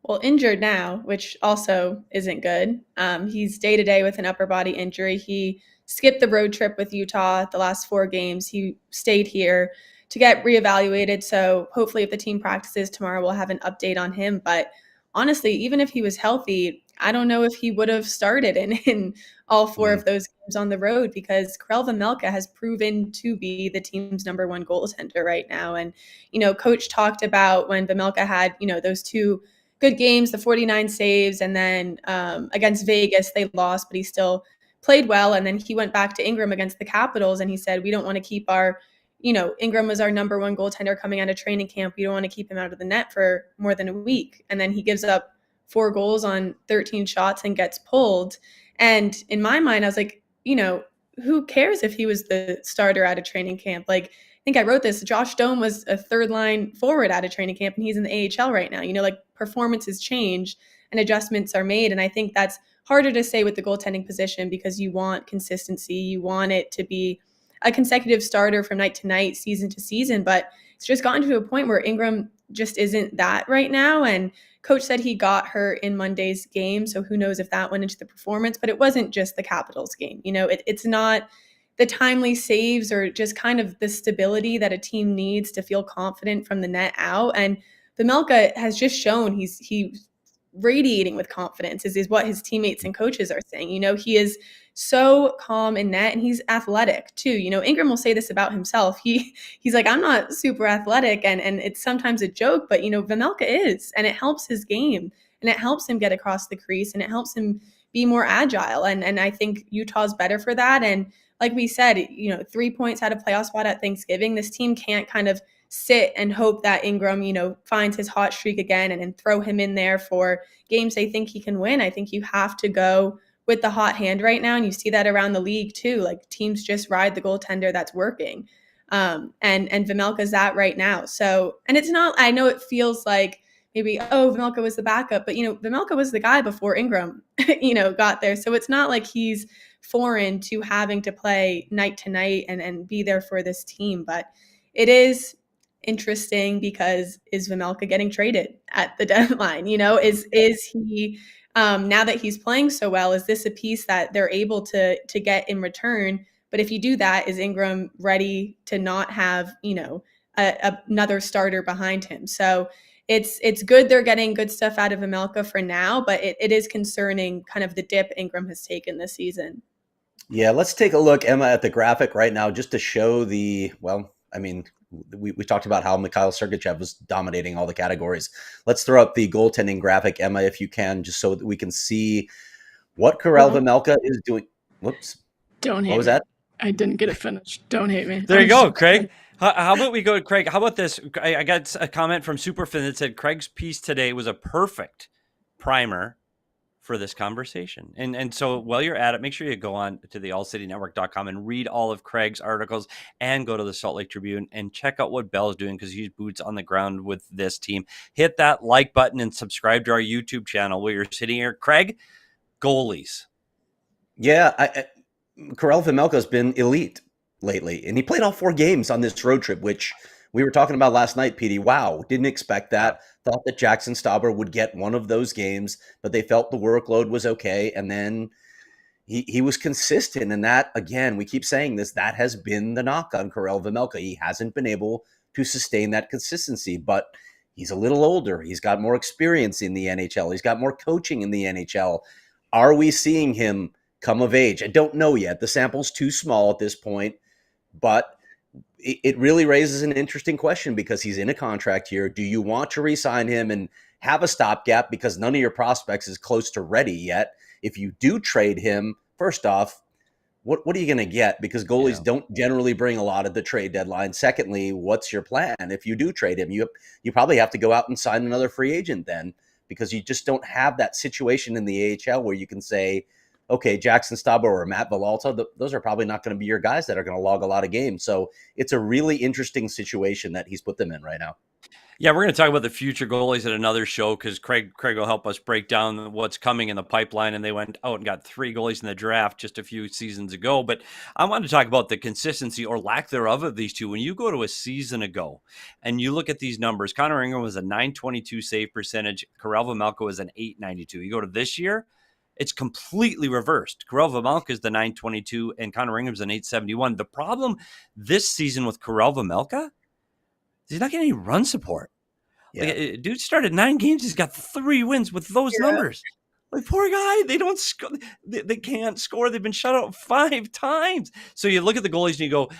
Well, injured now, which also isn't good. He's day-to-day with an upper body injury. He skipped the road trip with Utah the last 4 games. He stayed here to get reevaluated. So hopefully if the team practices tomorrow, we'll have an update on him. But honestly, even if he was healthy, I don't know if he would have started in all 4 of those games on the road, because Karel Vejmelka has proven to be the team's number 1 goaltender right now. And, coach talked about when Vejmelka had, those 2 good games, the 49 saves, and then against Vegas, they lost, but he still played well. And then he went back to Ingram against the Capitals, and he said, we don't want to keep Ingram was our number 1 goaltender coming out of training camp. We don't want to keep him out of the net for more than a week. And then he gives up 4 goals on 13 shots and gets pulled. And in my mind, I was like, who cares if he was the starter out of training camp? Like, I think I wrote this, Josh Dohm was a 3rd-line forward out of training camp, and he's in the AHL right now. Performances change and adjustments are made. And I think that's harder to say with the goaltending position, because you want consistency. You want it to be a consecutive starter from night to night, season to season. But it's just gotten to a point where Ingram just isn't that right now. And coach said he got hurt in Monday's game, so who knows if that went into the performance. But it wasn't just the Capitals game. It's not the timely saves or just kind of the stability that a team needs to feel confident from the net out. And Vejmelka has just shown he's radiating with confidence, is what his teammates and coaches are saying. He is so calm in net, and he's athletic too. Ingram will say this about himself. He's like, I'm not super athletic, and it's sometimes a joke, but Vejmelka is, and it helps his game, and it helps him get across the crease, and it helps him be more agile. And I think Utah's better for that. And like we said, 3 points out of playoff spot at Thanksgiving. This team can't kind of sit and hope that Ingram, finds his hot streak again and throw him in there for games they think he can win. I think you have to go with the hot hand right now. And you see that around the league too. Like, teams just ride the goaltender that's working. And Vejmelka's that right now. So, and it's not, I know it feels like maybe, Vejmelka was the backup, but Vejmelka was the guy before Ingram, got there. So it's not like he's foreign to having to play night to night and be there for this team. But it is interesting, because is Vejmelka getting traded at the deadline? Is he now that he's playing so well, is this a piece that they're able to get in return? But if you do that, is Ingram ready to not have another starter behind him? So it's good they're getting good stuff out of Vejmelka for now, but it is concerning kind of the dip Ingram has taken this season. Yeah, let's take a look, Emma, at the graphic right now, just to show we talked about how Mikhail Sergachev was dominating all the categories. Let's throw up the goaltending graphic, Emma, if you can, just so that we can see what Karel Vejmelka is doing. Whoops. Don't hate me. What was that? I didn't get it finished. Don't hate me. There you go, Craig. How about we go to Craig? How about this? I got a comment from Superfin that said Craig's piece today was a perfect primer for this conversation. And so while you're at it, make sure you go on to the allcitynetwork.com and read all of Craig's articles, and go to the Salt Lake Tribune and check out what Bell's doing, because he's boots on the ground with this team. Hit that like button and subscribe to our YouTube channel while you're sitting here. Craig, goalies. Yeah, Karel Vejmelka has been elite lately, and he played all 4 games on this road trip, which we were talking about last night, Petey. Wow, didn't expect that. Thought that Jackson Stauber would get one of those games, but they felt the workload was okay, and then he was consistent. And that, again, we keep saying this, that has been the knock on Karel Vejmelka. He hasn't been able to sustain that consistency, but he's a little older. He's got more experience in the NHL. He's got more coaching in the NHL. Are we seeing him come of age? I don't know yet. The sample's too small at this point, but it really raises an interesting question, because he's in a contract here. Do you want to re-sign him and have a stopgap because none of your prospects is close to ready yet? If you do trade him, first off, what are you going to get? Because goalies don't generally bring a lot at the trade deadline. Secondly, what's your plan? If you do trade him, you probably have to go out and sign another free agent then, because you just don't have that situation in the AHL where you can say, okay, Jackson Stauber or Matt Villalta, those are probably not going to be your guys that are going to log a lot of games. So it's a really interesting situation that he's put them in right now. Yeah, we're going to talk about the future goalies at another show because Craig will help us break down what's coming in the pipeline. And they went out and got 3 goalies in the draft just a few seasons ago. But I wanted to talk about the consistency or lack thereof of these two. When you go to a season ago and you look at these numbers, Connor Ingram was a .922 save percentage. Karel Vejmelka was an .892. You go to this year, it's completely reversed. Karel Vejmelka is the .922 and Connor Ingram's an .871. The problem this season with Karel Vejmelka, he's not getting any run support. Yeah. Like, dude started 9 games. He's got 3 wins with those numbers. Like, poor guy. They don't score. They can't score. They've been shut out 5 times. So you look at the goalies and you go,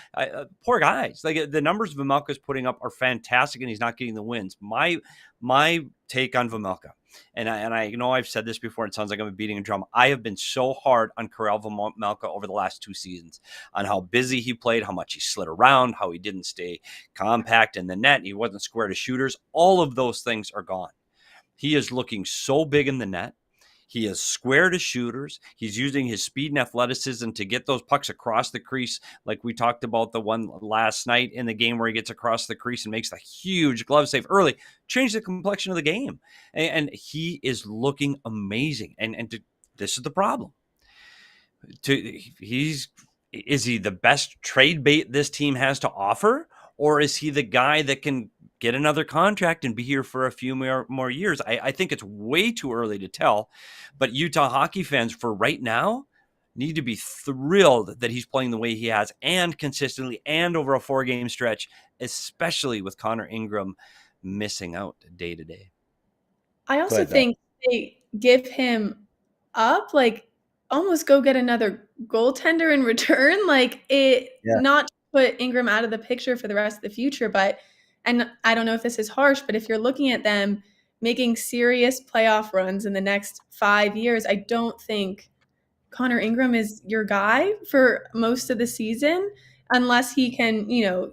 poor guys. Like, the numbers Vejmelka's putting up are fantastic, and he's not getting the wins. My take on Vejmelka, and I know I've said this before, it sounds like I'm beating a drum. I have been so hard on Karel Vejmelka over the last 2 seasons on how busy he played, how much he slid around, how he didn't stay compact in the net, he wasn't square to shooters. All of those things are gone. He is looking so big in the net. He is square to shooters. He's using his speed and athleticism to get those pucks across the crease, like we talked about the one last night in the game where he gets across the crease and makes the huge glove save early, change the complexion of the game. And he is looking amazing. This is the problem. Is he the best trade bait this team has to offer? Or is he the guy that can get another contract and be here for a few more years? I think it's way too early to tell, but Utah hockey fans for right now need to be thrilled that he's playing the way he has and consistently and over a 4-game stretch, especially with Connor Ingram missing out day to day. I also think they give him up, like almost go get another goaltender in return. Like not to put Ingram out of the picture for the rest of the future, but, and I don't know if this is harsh, but if you're looking at them making serious playoff runs in the next 5 years, I don't think Connor Ingram is your guy for most of the season unless he can,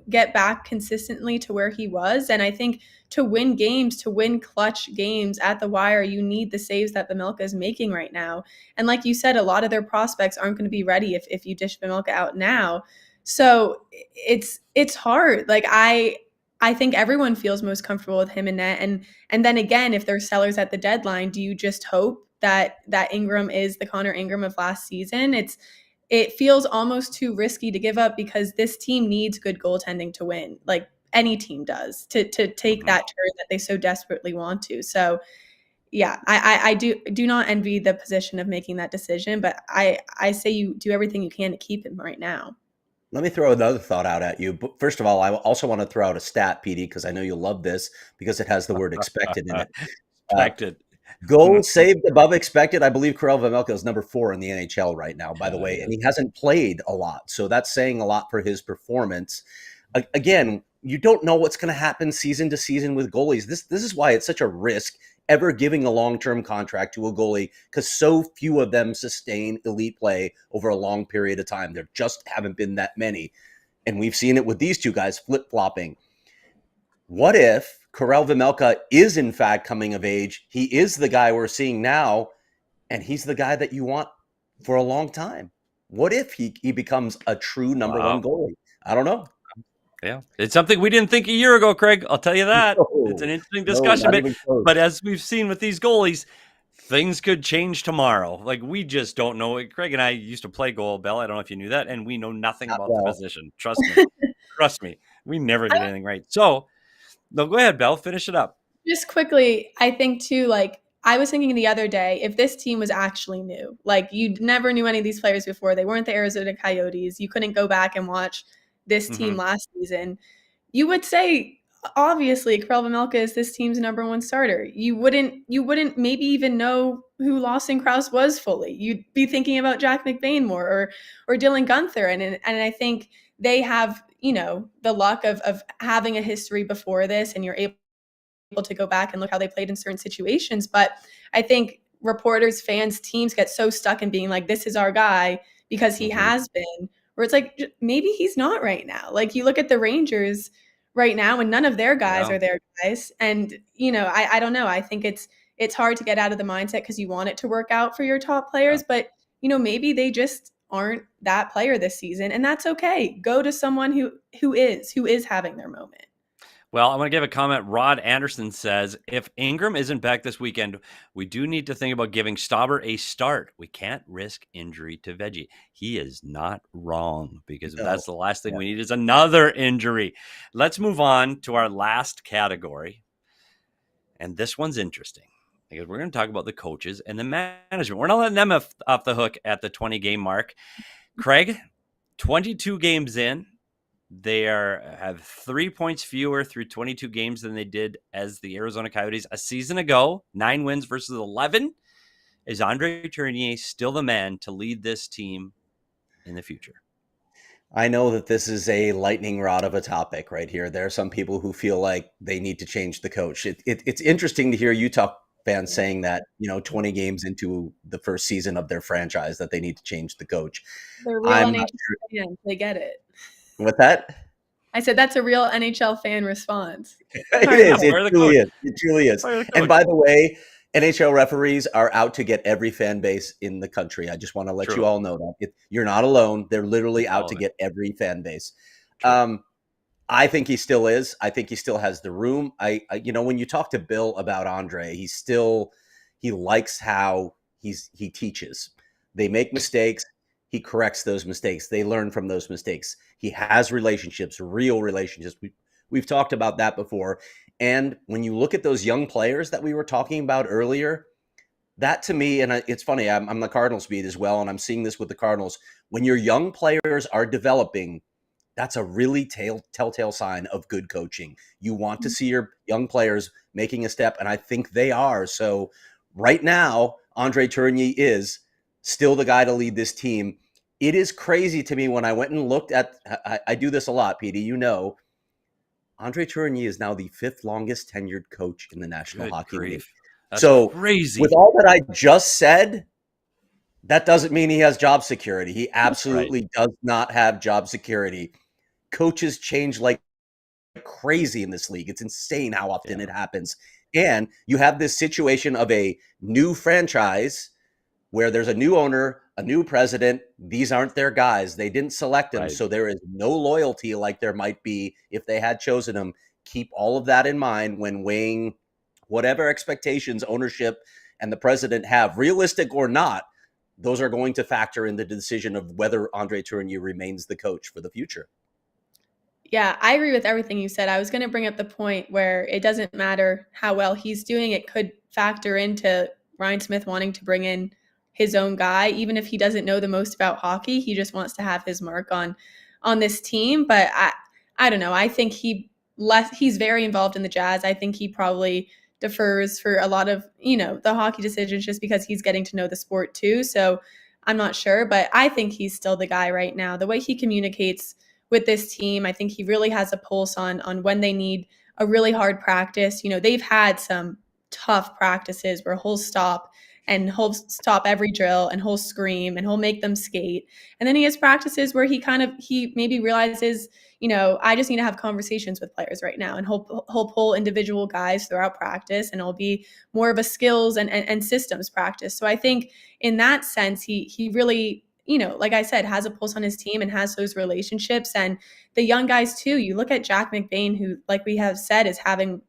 get back consistently to where he was. And I think to win games, to win clutch games at the wire, you need the saves that Vejmelka is making right now. And like you said, a lot of their prospects aren't going to be ready if you dish Vejmelka out now. So it's hard. Like I think everyone feels most comfortable with him in net. And then again, if they're sellers at the deadline, do you just hope that Ingram is the Connor Ingram of last season? It feels almost too risky to give up because this team needs good goaltending to win. Like any team does to take that turn that they so desperately want to. So yeah, I do not envy the position of making that decision, but I say you do everything you can to keep him right now. Let me throw another thought out at you. But first of all, I also want to throw out a stat, Petey, because I know you'll love this because it has the word expected in it. Expected. Goals saved above expected. I believe Karel Vejmelka is number 4 in the NHL right now, by the way, and he hasn't played a lot. So that's saying a lot for his performance. Again, you don't know what's going to happen season to season with goalies. This is why it's such a risk ever giving a long-term contract to a goalie, because so few of them sustain elite play over a long period of time. There just haven't been that many. And we've seen it with these two guys flip-flopping. What if Karel Vejmelka is in fact coming of age? He is the guy we're seeing now, and he's the guy that you want for a long time. What if he becomes a true number 1 goalie? I don't know. Yeah, it's something we didn't think a year ago, Craig. I'll tell you that. No, it's an interesting discussion. But as we've seen with these goalies, things could change tomorrow. Like, we just don't know. Craig and I used to play goal, Bell. I don't know if you knew that. And we know nothing about the position. Trust me. Trust me. We never get anything right. So, no, go ahead, Belle. Finish it up. Just quickly, I think, too, like, I was thinking the other day, if this team was actually new, like you never knew any of these players before, they weren't the Arizona Coyotes, you couldn't go back and watch this team last season, you would say, obviously, Karel Vejmelka is this team's number 1 starter. You wouldn't maybe even know who Lawson Krause was fully. You'd be thinking about Jack McBain more or Dylan Guenther. And I think they have, the luck of having a history before this, and you're able to go back and look how they played in certain situations. But I think reporters, fans, teams get so stuck in being like, this is our guy because he has been, where it's like, maybe he's not right now. Like, you look at the Rangers right now and none of their guys are their guys. And, I don't know. I think it's hard to get out of the mindset because you want it to work out for your top players, but maybe they just aren't that player this season, and that's okay. Go to someone who is having their moment. Well, I want to give a comment. Rod Anderson says, if Ingram isn't back this weekend, we do need to think about giving Stauber a start. We can't risk injury to Veggie. He is not wrong, because if that's the last thing we need is another injury. Let's move on to our last category. And this one's interesting because we're going to talk about the coaches and the management. We're not letting them off the hook at the 20-game mark. Craig, 22 games in. They have 3 points fewer through 22 games than they did as the Arizona Coyotes a season ago. 9 wins versus 11. Is André Tourigny still the man to lead this team in the future? I know that this is a lightning rod of a topic right here. There are some people who feel like they need to change the coach. It's interesting to hear Utah fans saying that, 20 games into the first season of their franchise, that they need to change the coach. They're real NHL fans. They get it. What's that? I said that's a real NHL fan response. It is. It truly is. It truly is. And by the way, NHL referees are out to get every fan base in the country. I just want to let you all know that. You're not alone. They're literally out to get every fan base. I think he still is. I think he still has the room. When you talk to Bill about André, he likes how he teaches. They make mistakes. He corrects those mistakes. They learn from those mistakes. He has relationships, real relationships. We've talked about that before. And when you look at those young players that we were talking about earlier, that to me, and it's funny, I'm the Cardinals beat as well, and I'm seeing this with the Cardinals. When your young players are developing, that's a really telltale sign of good coaching. You want to see your young players making a step, and I think they are. So right now, André Tourigny is still the guy to lead this team. It is crazy to me when I went and looked at, I do this a lot, Petey, André Tourigny is now the 5th longest tenured coach in the National Hockey League. That's so crazy. With all that I just said, that doesn't mean he has job security. He absolutely does not have job security. Coaches change like crazy in this league. It's insane how often it happens. And you have this situation of a new franchise where there's a new owner, a new president. These aren't their guys. They didn't select them. So there is no loyalty like there might be if they had chosen him. Keep all of that in mind when weighing whatever expectations ownership and the president have, realistic or not. Those are going to factor in the decision of whether André Tourigny remains the coach for the future. Yeah, I agree with everything you said. I was going to bring up the point where it doesn't matter how well he's doing. It could factor into Ryan Smith wanting to bring in his own guy, even if he doesn't know the most about hockey. He just wants to have his mark on this team. But I don't know. I think he's very involved in the Jazz. I think he probably defers for a lot of, the hockey decisions just because he's getting to know the sport too. So I'm not sure, but I think he's still the guy right now. The way he communicates with this team, I think he really has a pulse on when they need a really hard practice. They've had some tough practices where he'll stop every drill and he'll scream and he'll make them skate. And then he has practices where he maybe realizes, I just need to have conversations with players right now. And he'll pull individual guys throughout practice, and it'll be more of a skills and systems practice. So I think in that sense, he really, like I said, has a pulse on his team and has those relationships. And the young guys too, you look at Jack McBain, who, like we have said, is having,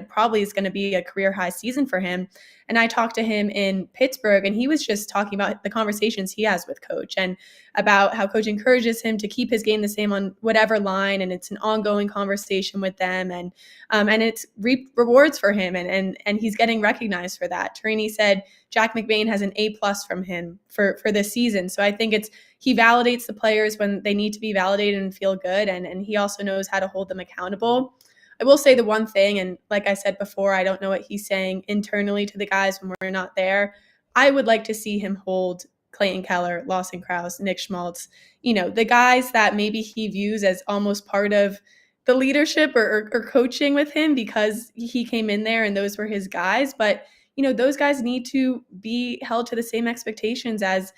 probably is going to be a career high season for him. And I talked to him in Pittsburgh, and he was just talking about the conversations he has with coach and about how coach encourages him to keep his game the same on whatever line. And it's an ongoing conversation with them, and it's rewards for him. And he's getting recognized for that. Tourigny said Jack McBain has an A+ from him for this season. So I think he validates the players when they need to be validated and feel good. And he also knows how to hold them accountable. I will say the one thing, and like I said before, I don't know what he's saying internally to the guys when we're not there. I would like to see him hold Clayton Keller, Lawson Krause, Nick Schmaltz, the guys that maybe he views as almost part of the leadership or coaching with him because he came in there and those were his guys. But, those guys need to be held to the same expectations as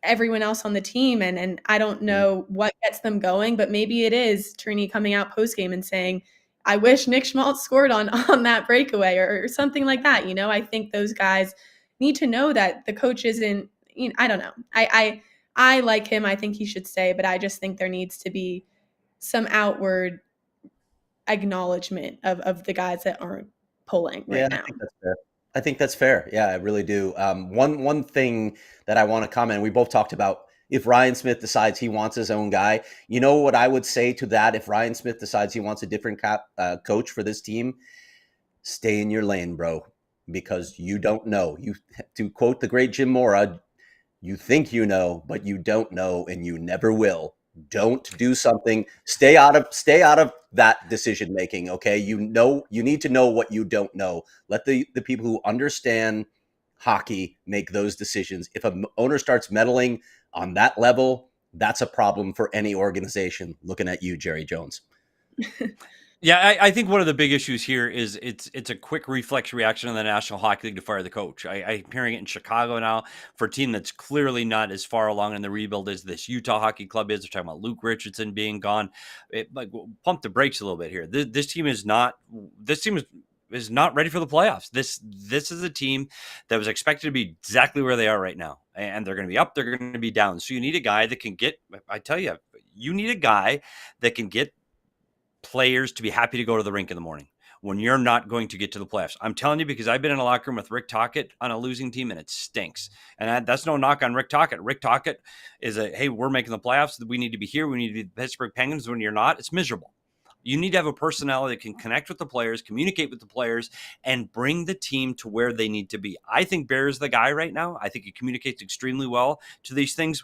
everyone else on the team. And I don't know what gets them going, but maybe it is Tourigny coming out post-game and saying, I wish Nick Schmaltz scored on that breakaway or something like that. I think those guys need to know that the coach isn't, I don't know. I like him. I think he should stay, but I just think there needs to be some outward acknowledgement of the guys that aren't pulling right now. I think that's fair. I think that's fair. Yeah, I really do. One thing that I want to comment, we both talked about if Ryan Smith decides he wants his own guy. You know what I would say to that? If Ryan Smith decides he wants a different coach for this team, stay in your lane, bro, because you don't know. You, to quote the great Jim Mora, you think you know, but you don't know, and you never will. Don't do something. Stay out of that decision making. Okay, you need to know what you don't know. Let the people who understand hockey make those decisions. If an owner starts meddling on that level, that's a problem for any organization. Looking at you, Jerry Jones. Yeah, I think one of the big issues here is it's a quick reflex reaction in the National Hockey League to fire the coach. I'm hearing it in Chicago now for a team that's clearly not as far along in the rebuild as this Utah Hockey Club is. They're talking about Luke Richardson being gone. Pump the brakes a little bit here. This team is not ready for the playoffs. This is a team that was expected to be exactly where they are right now, and they're going to be up. They're going to be down. So you need a guy that can get. I tell you, you need a guy that can get players to be happy to go to the rink in the morning when you're not going to get to the playoffs. I'm telling you, because I've been in a locker room with Rick Tocchet on a losing team, and it stinks. And that's no knock on Rick Tocchet. Rick Tocchet is hey, we're making the playoffs. We need to be here. We need to be the Pittsburgh Penguins. When you're not, it's miserable. You need to have a personality that can connect with the players, communicate with the players, and bring the team to where they need to be. I think Bear is the guy right now. I think he communicates extremely well to these things.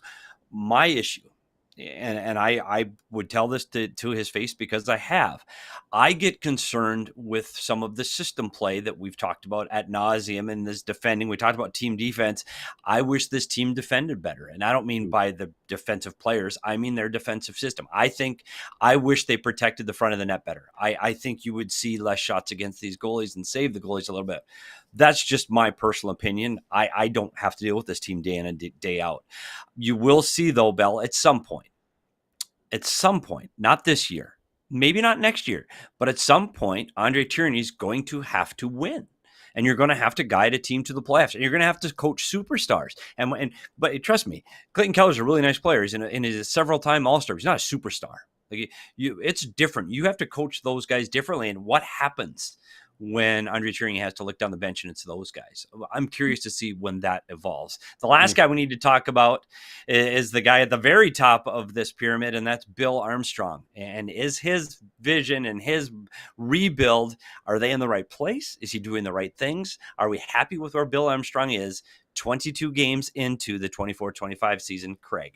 My issue, and I would tell this to his face because I get concerned with some of the system play that we've talked about ad nauseum in this defending. We talked about team defense. I wish this team defended better. And I don't mean by the defensive players. I mean their defensive system. I wish they protected the front of the net better. I think you would see less shots against these goalies and save the goalies a little bit. That's just my personal opinion. I don't have to deal with this team day in and day out. You will see, though, Belle, at some point, not this year, maybe not next year, but at some point, André Tourigny is going to have to win. And you're going to have to guide a team to the playoffs. And you're going to have to coach superstars. But trust me, Clayton Keller's a really nice player. He's a several-time All-Star. He's not a superstar. It's different. You have to coach those guys differently. And what happens when André Tourigny has to look down the bench and it's those guys? I'm curious to see when that evolves. The last guy we need to talk about is the guy at the very top of this pyramid, and that's Bill Armstrong. And is his vision and his rebuild, are they in the right place? Is he doing the right things? Are we happy with where Bill Armstrong is 22 games into the 24-25 season? Craig.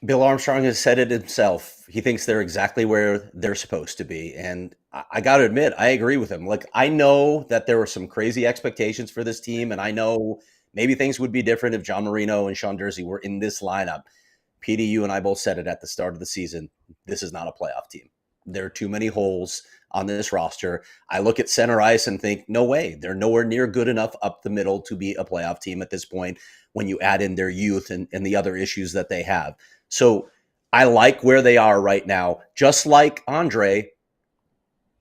Bill Armstrong has said it himself. He thinks they're exactly where they're supposed to be. And I got to admit, I agree with him. Like, I know that there were some crazy expectations for this team, and I know maybe things would be different if John Marino and Sean Durzi were in this lineup. Petey, you and I both said it at the start of the season. This is not a playoff team. There are too many holes on this roster. I look at center ice and think, no way. They're nowhere near good enough up the middle to be a playoff team at this point when you add in their youth and the other issues that they have. So I like where they are right now. Just like André,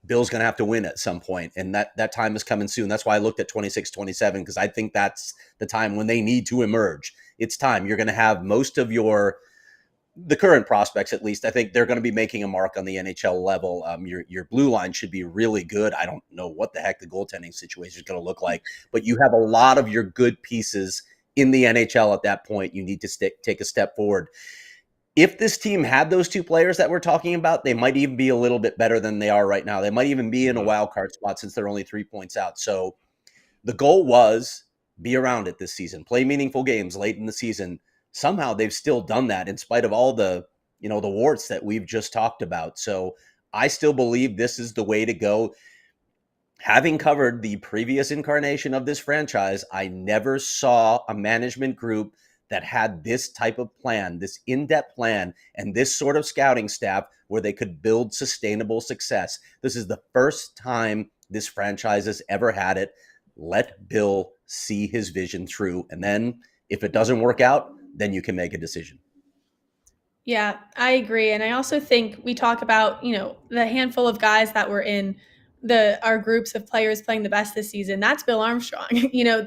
Bill's going to have to win at some point, and that time is coming soon. That's why I looked at 26-27, because I think that's the time when they need to emerge. It's time. You're going to have most of the current prospects, at least. I think they're going to be making a mark on the NHL level. Your blue line should be really good. I don't know what the heck the goaltending situation is going to look like, but you have a lot of your good pieces in the NHL at that point. You need to take a step forward. If this team had those two players that we're talking about, they might even be a little bit better than they are right now. They might even be in a wild card spot since they're only 3 points out. So the goal was be around it this season, play meaningful games late in the season. Somehow they've still done that in spite of all the warts that we've just talked about. So I still believe this is the way to go. Having covered the previous incarnation of this franchise, I never saw a management group that had this type of plan, this in-depth plan, and this sort of scouting staff where they could build sustainable success. This is the first time this franchise has ever had it. Let Bill see his vision through. And then if it doesn't work out, then you can make a decision. Yeah, I agree. And I also think we talk about, the handful of guys that were in our groups of players playing the best this season. That's Bill Armstrong.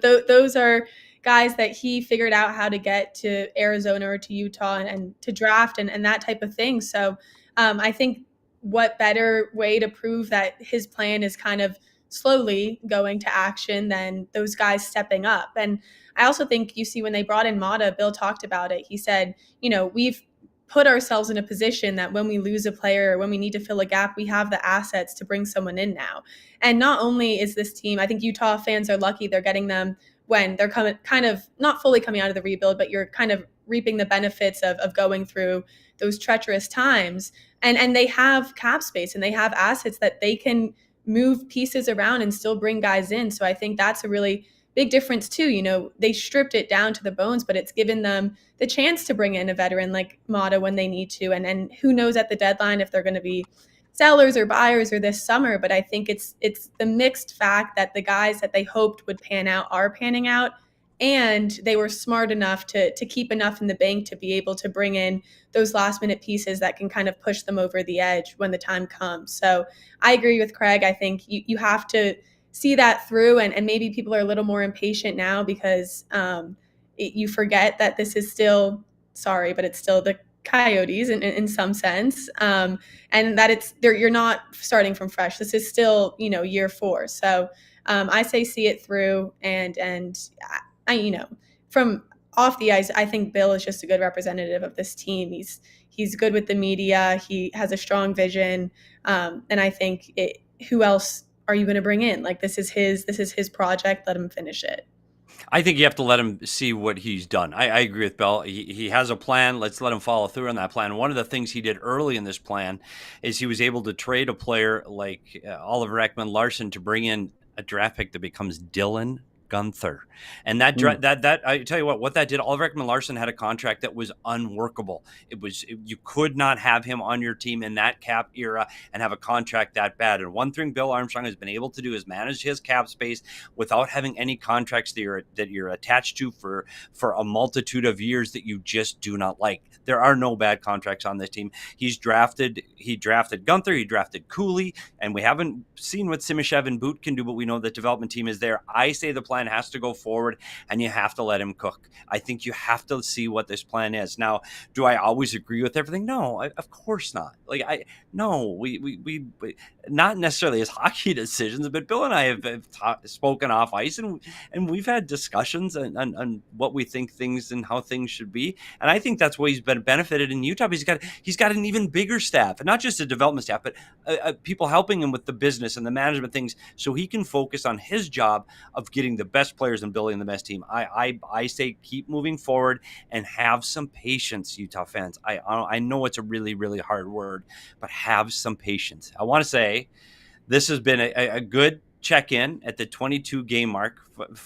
Those are guys that he figured out how to get to Arizona or to Utah and to draft and that type of thing. So I think what better way to prove that his plan is kind of slowly going to action than those guys stepping up. And I also think you see when they brought in Mata, Bill talked about it. He said, we've put ourselves in a position that when we lose a player or when we need to fill a gap, we have the assets to bring someone in now. And not only is this team, I think Utah fans are lucky they're getting them when they're kind of not fully coming out of the rebuild, but you're kind of reaping the benefits of going through those treacherous times. And they have cap space and they have assets that they can move pieces around and still bring guys in. So I think that's a really big difference too. They stripped it down to the bones, but it's given them the chance to bring in a veteran like Mata when they need to. And who knows at the deadline if they're going to be sellers or buyers or this summer. But I think it's the mixed fact that the guys that they hoped would pan out are panning out. And they were smart enough to keep enough in the bank to be able to bring in those last minute pieces that can kind of push them over the edge when the time comes. So I agree with Craig. I think you have to see that through, and maybe people are a little more impatient now because you forget that this is still, sorry, but it's still the Coyotes in some sense, and that you're not starting from fresh. This is still year 4. So I say see it through, and I from off the ice, I think Bill is just a good representative of this team. He's good with the media. He has a strong vision, and I think who else are you going to bring in? Like this is his project. Let him finish it. I think you have to let him see what he's done. I agree with Bell. He has a plan. Let's let him follow through on that plan. One of the things he did early in this plan is he was able to trade a player like Oliver Ekman-Larsson to bring in a draft pick that becomes Dylan Guenther. And that I tell you what that did, Oliver Ekman-Larsson had a contract that was unworkable. You could not have him on your team in that cap era and have a contract that bad. And one thing Bill Armstrong has been able to do is manage his cap space without having any contracts that you're attached to for a multitude of years that you just do not like. There are no bad contracts on this team. He drafted Guenther, he drafted Cooley, and we haven't seen what Simashev and Boot can do, but we know the development team is there. I say the plan has to go forward and you have to let him cook. I think you have to see what this plan is. Now, do I always agree with everything? No, of course not. We not necessarily as hockey decisions, but Bill and I have spoken off ice and we've had discussions on what we think things and how things should be. And I think that's why he's been benefited in Utah. He's got an even bigger staff, and not just a development staff, but people helping him with the business and the management things, so he can focus on his job of getting the best players and building the best team. I say keep moving forward and have some patience, Utah fans. I know it's a really, really hard word, but have some patience. I want to say this has been a good check-in at the 22 game mark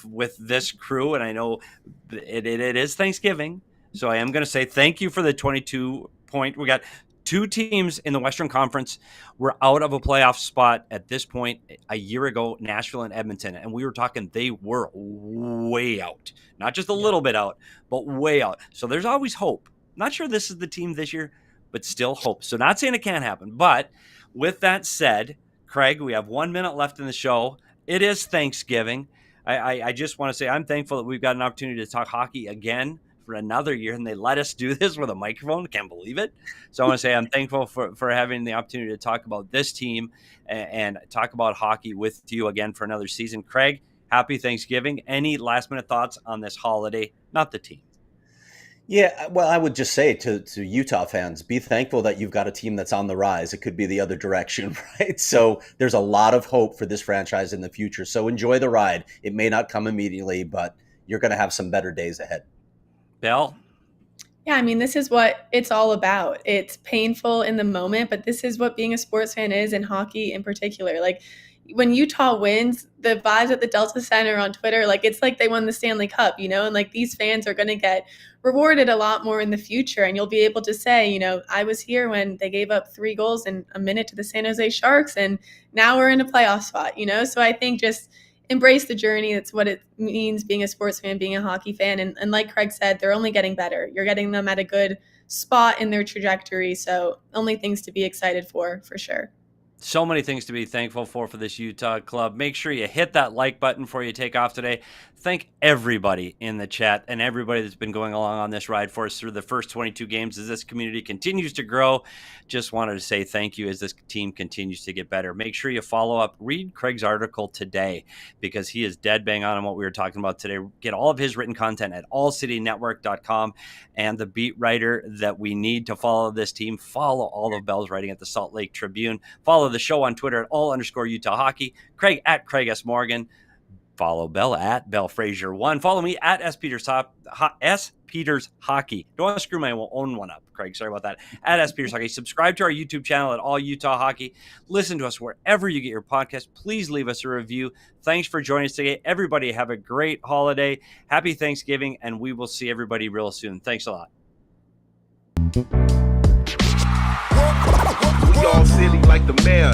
with this crew, and I know it is Thanksgiving, so I am going to say thank you for the 22 point. We got 2 teams in the Western Conference were out of a playoff spot at this point a year ago, Nashville and Edmonton. And we were talking they were way out, not just a little bit out, but way out. So there's always hope. Not sure this is the team this year, but still hope. So not saying it can't happen. But with that said, Craig, we have 1 minute left in the show. It is Thanksgiving. I just want to say I'm thankful that we've got an opportunity to talk hockey again for another year, and they let us do this with a microphone. Can't believe it. So I want to say I'm thankful for having the opportunity to talk about this team and talk about hockey with you again for another season. Craig, happy Thanksgiving. Any last minute thoughts on this holiday? Not the team. Yeah, well, I would just say to Utah fans, be thankful that you've got a team that's on the rise. It could be the other direction, right? So there's a lot of hope for this franchise in the future. So enjoy the ride. It may not come immediately, but you're going to have some better days ahead. Belle? Yeah, I mean, this is what it's all about. It's painful in the moment, but this is what being a sports fan is, in hockey in particular. Like, when Utah wins, the vibes at the Delta Center on Twitter, it's like they won the Stanley Cup, and these fans are going to get rewarded a lot more in the future. And you'll be able to say, I was here when they gave up 3 goals in a minute to the San Jose Sharks, and now we're in a playoff spot, So I think just embrace the journey. That's what it means being a sports fan, being a hockey fan. And like Craig said, they're only getting better. You're getting them at a good spot in their trajectory. So only things to be excited for sure. So many things to be thankful for this Utah club. Make sure you hit that like button before you take off today. Thank everybody in the chat and everybody that's been going along on this ride for us through the first 22 games as this community continues to grow. Just wanted to say thank you as this team continues to get better. Make sure you follow up. Read Craig's article today because he is dead bang on what we were talking about today. Get all of his written content at allcitynetwork.com. And the beat writer that we need to follow this team, follow all of Belle's writing at the Salt Lake Tribune. Follow the show on Twitter at @all_Utah Hockey. Craig at Craig S. Morgan. Follow Belle at Belle Frazier 1. Follow me at S. Peters Hockey. Don't want to screw my own one up, Craig. Sorry about that. At S. Peters Hockey. Subscribe to our YouTube channel at All Utah Hockey. Listen to us wherever you get your podcast. Please leave us a review. Thanks for joining us today. Everybody have a great holiday. Happy Thanksgiving, and we will see everybody real soon. Thanks a lot. We all silly like the mayor.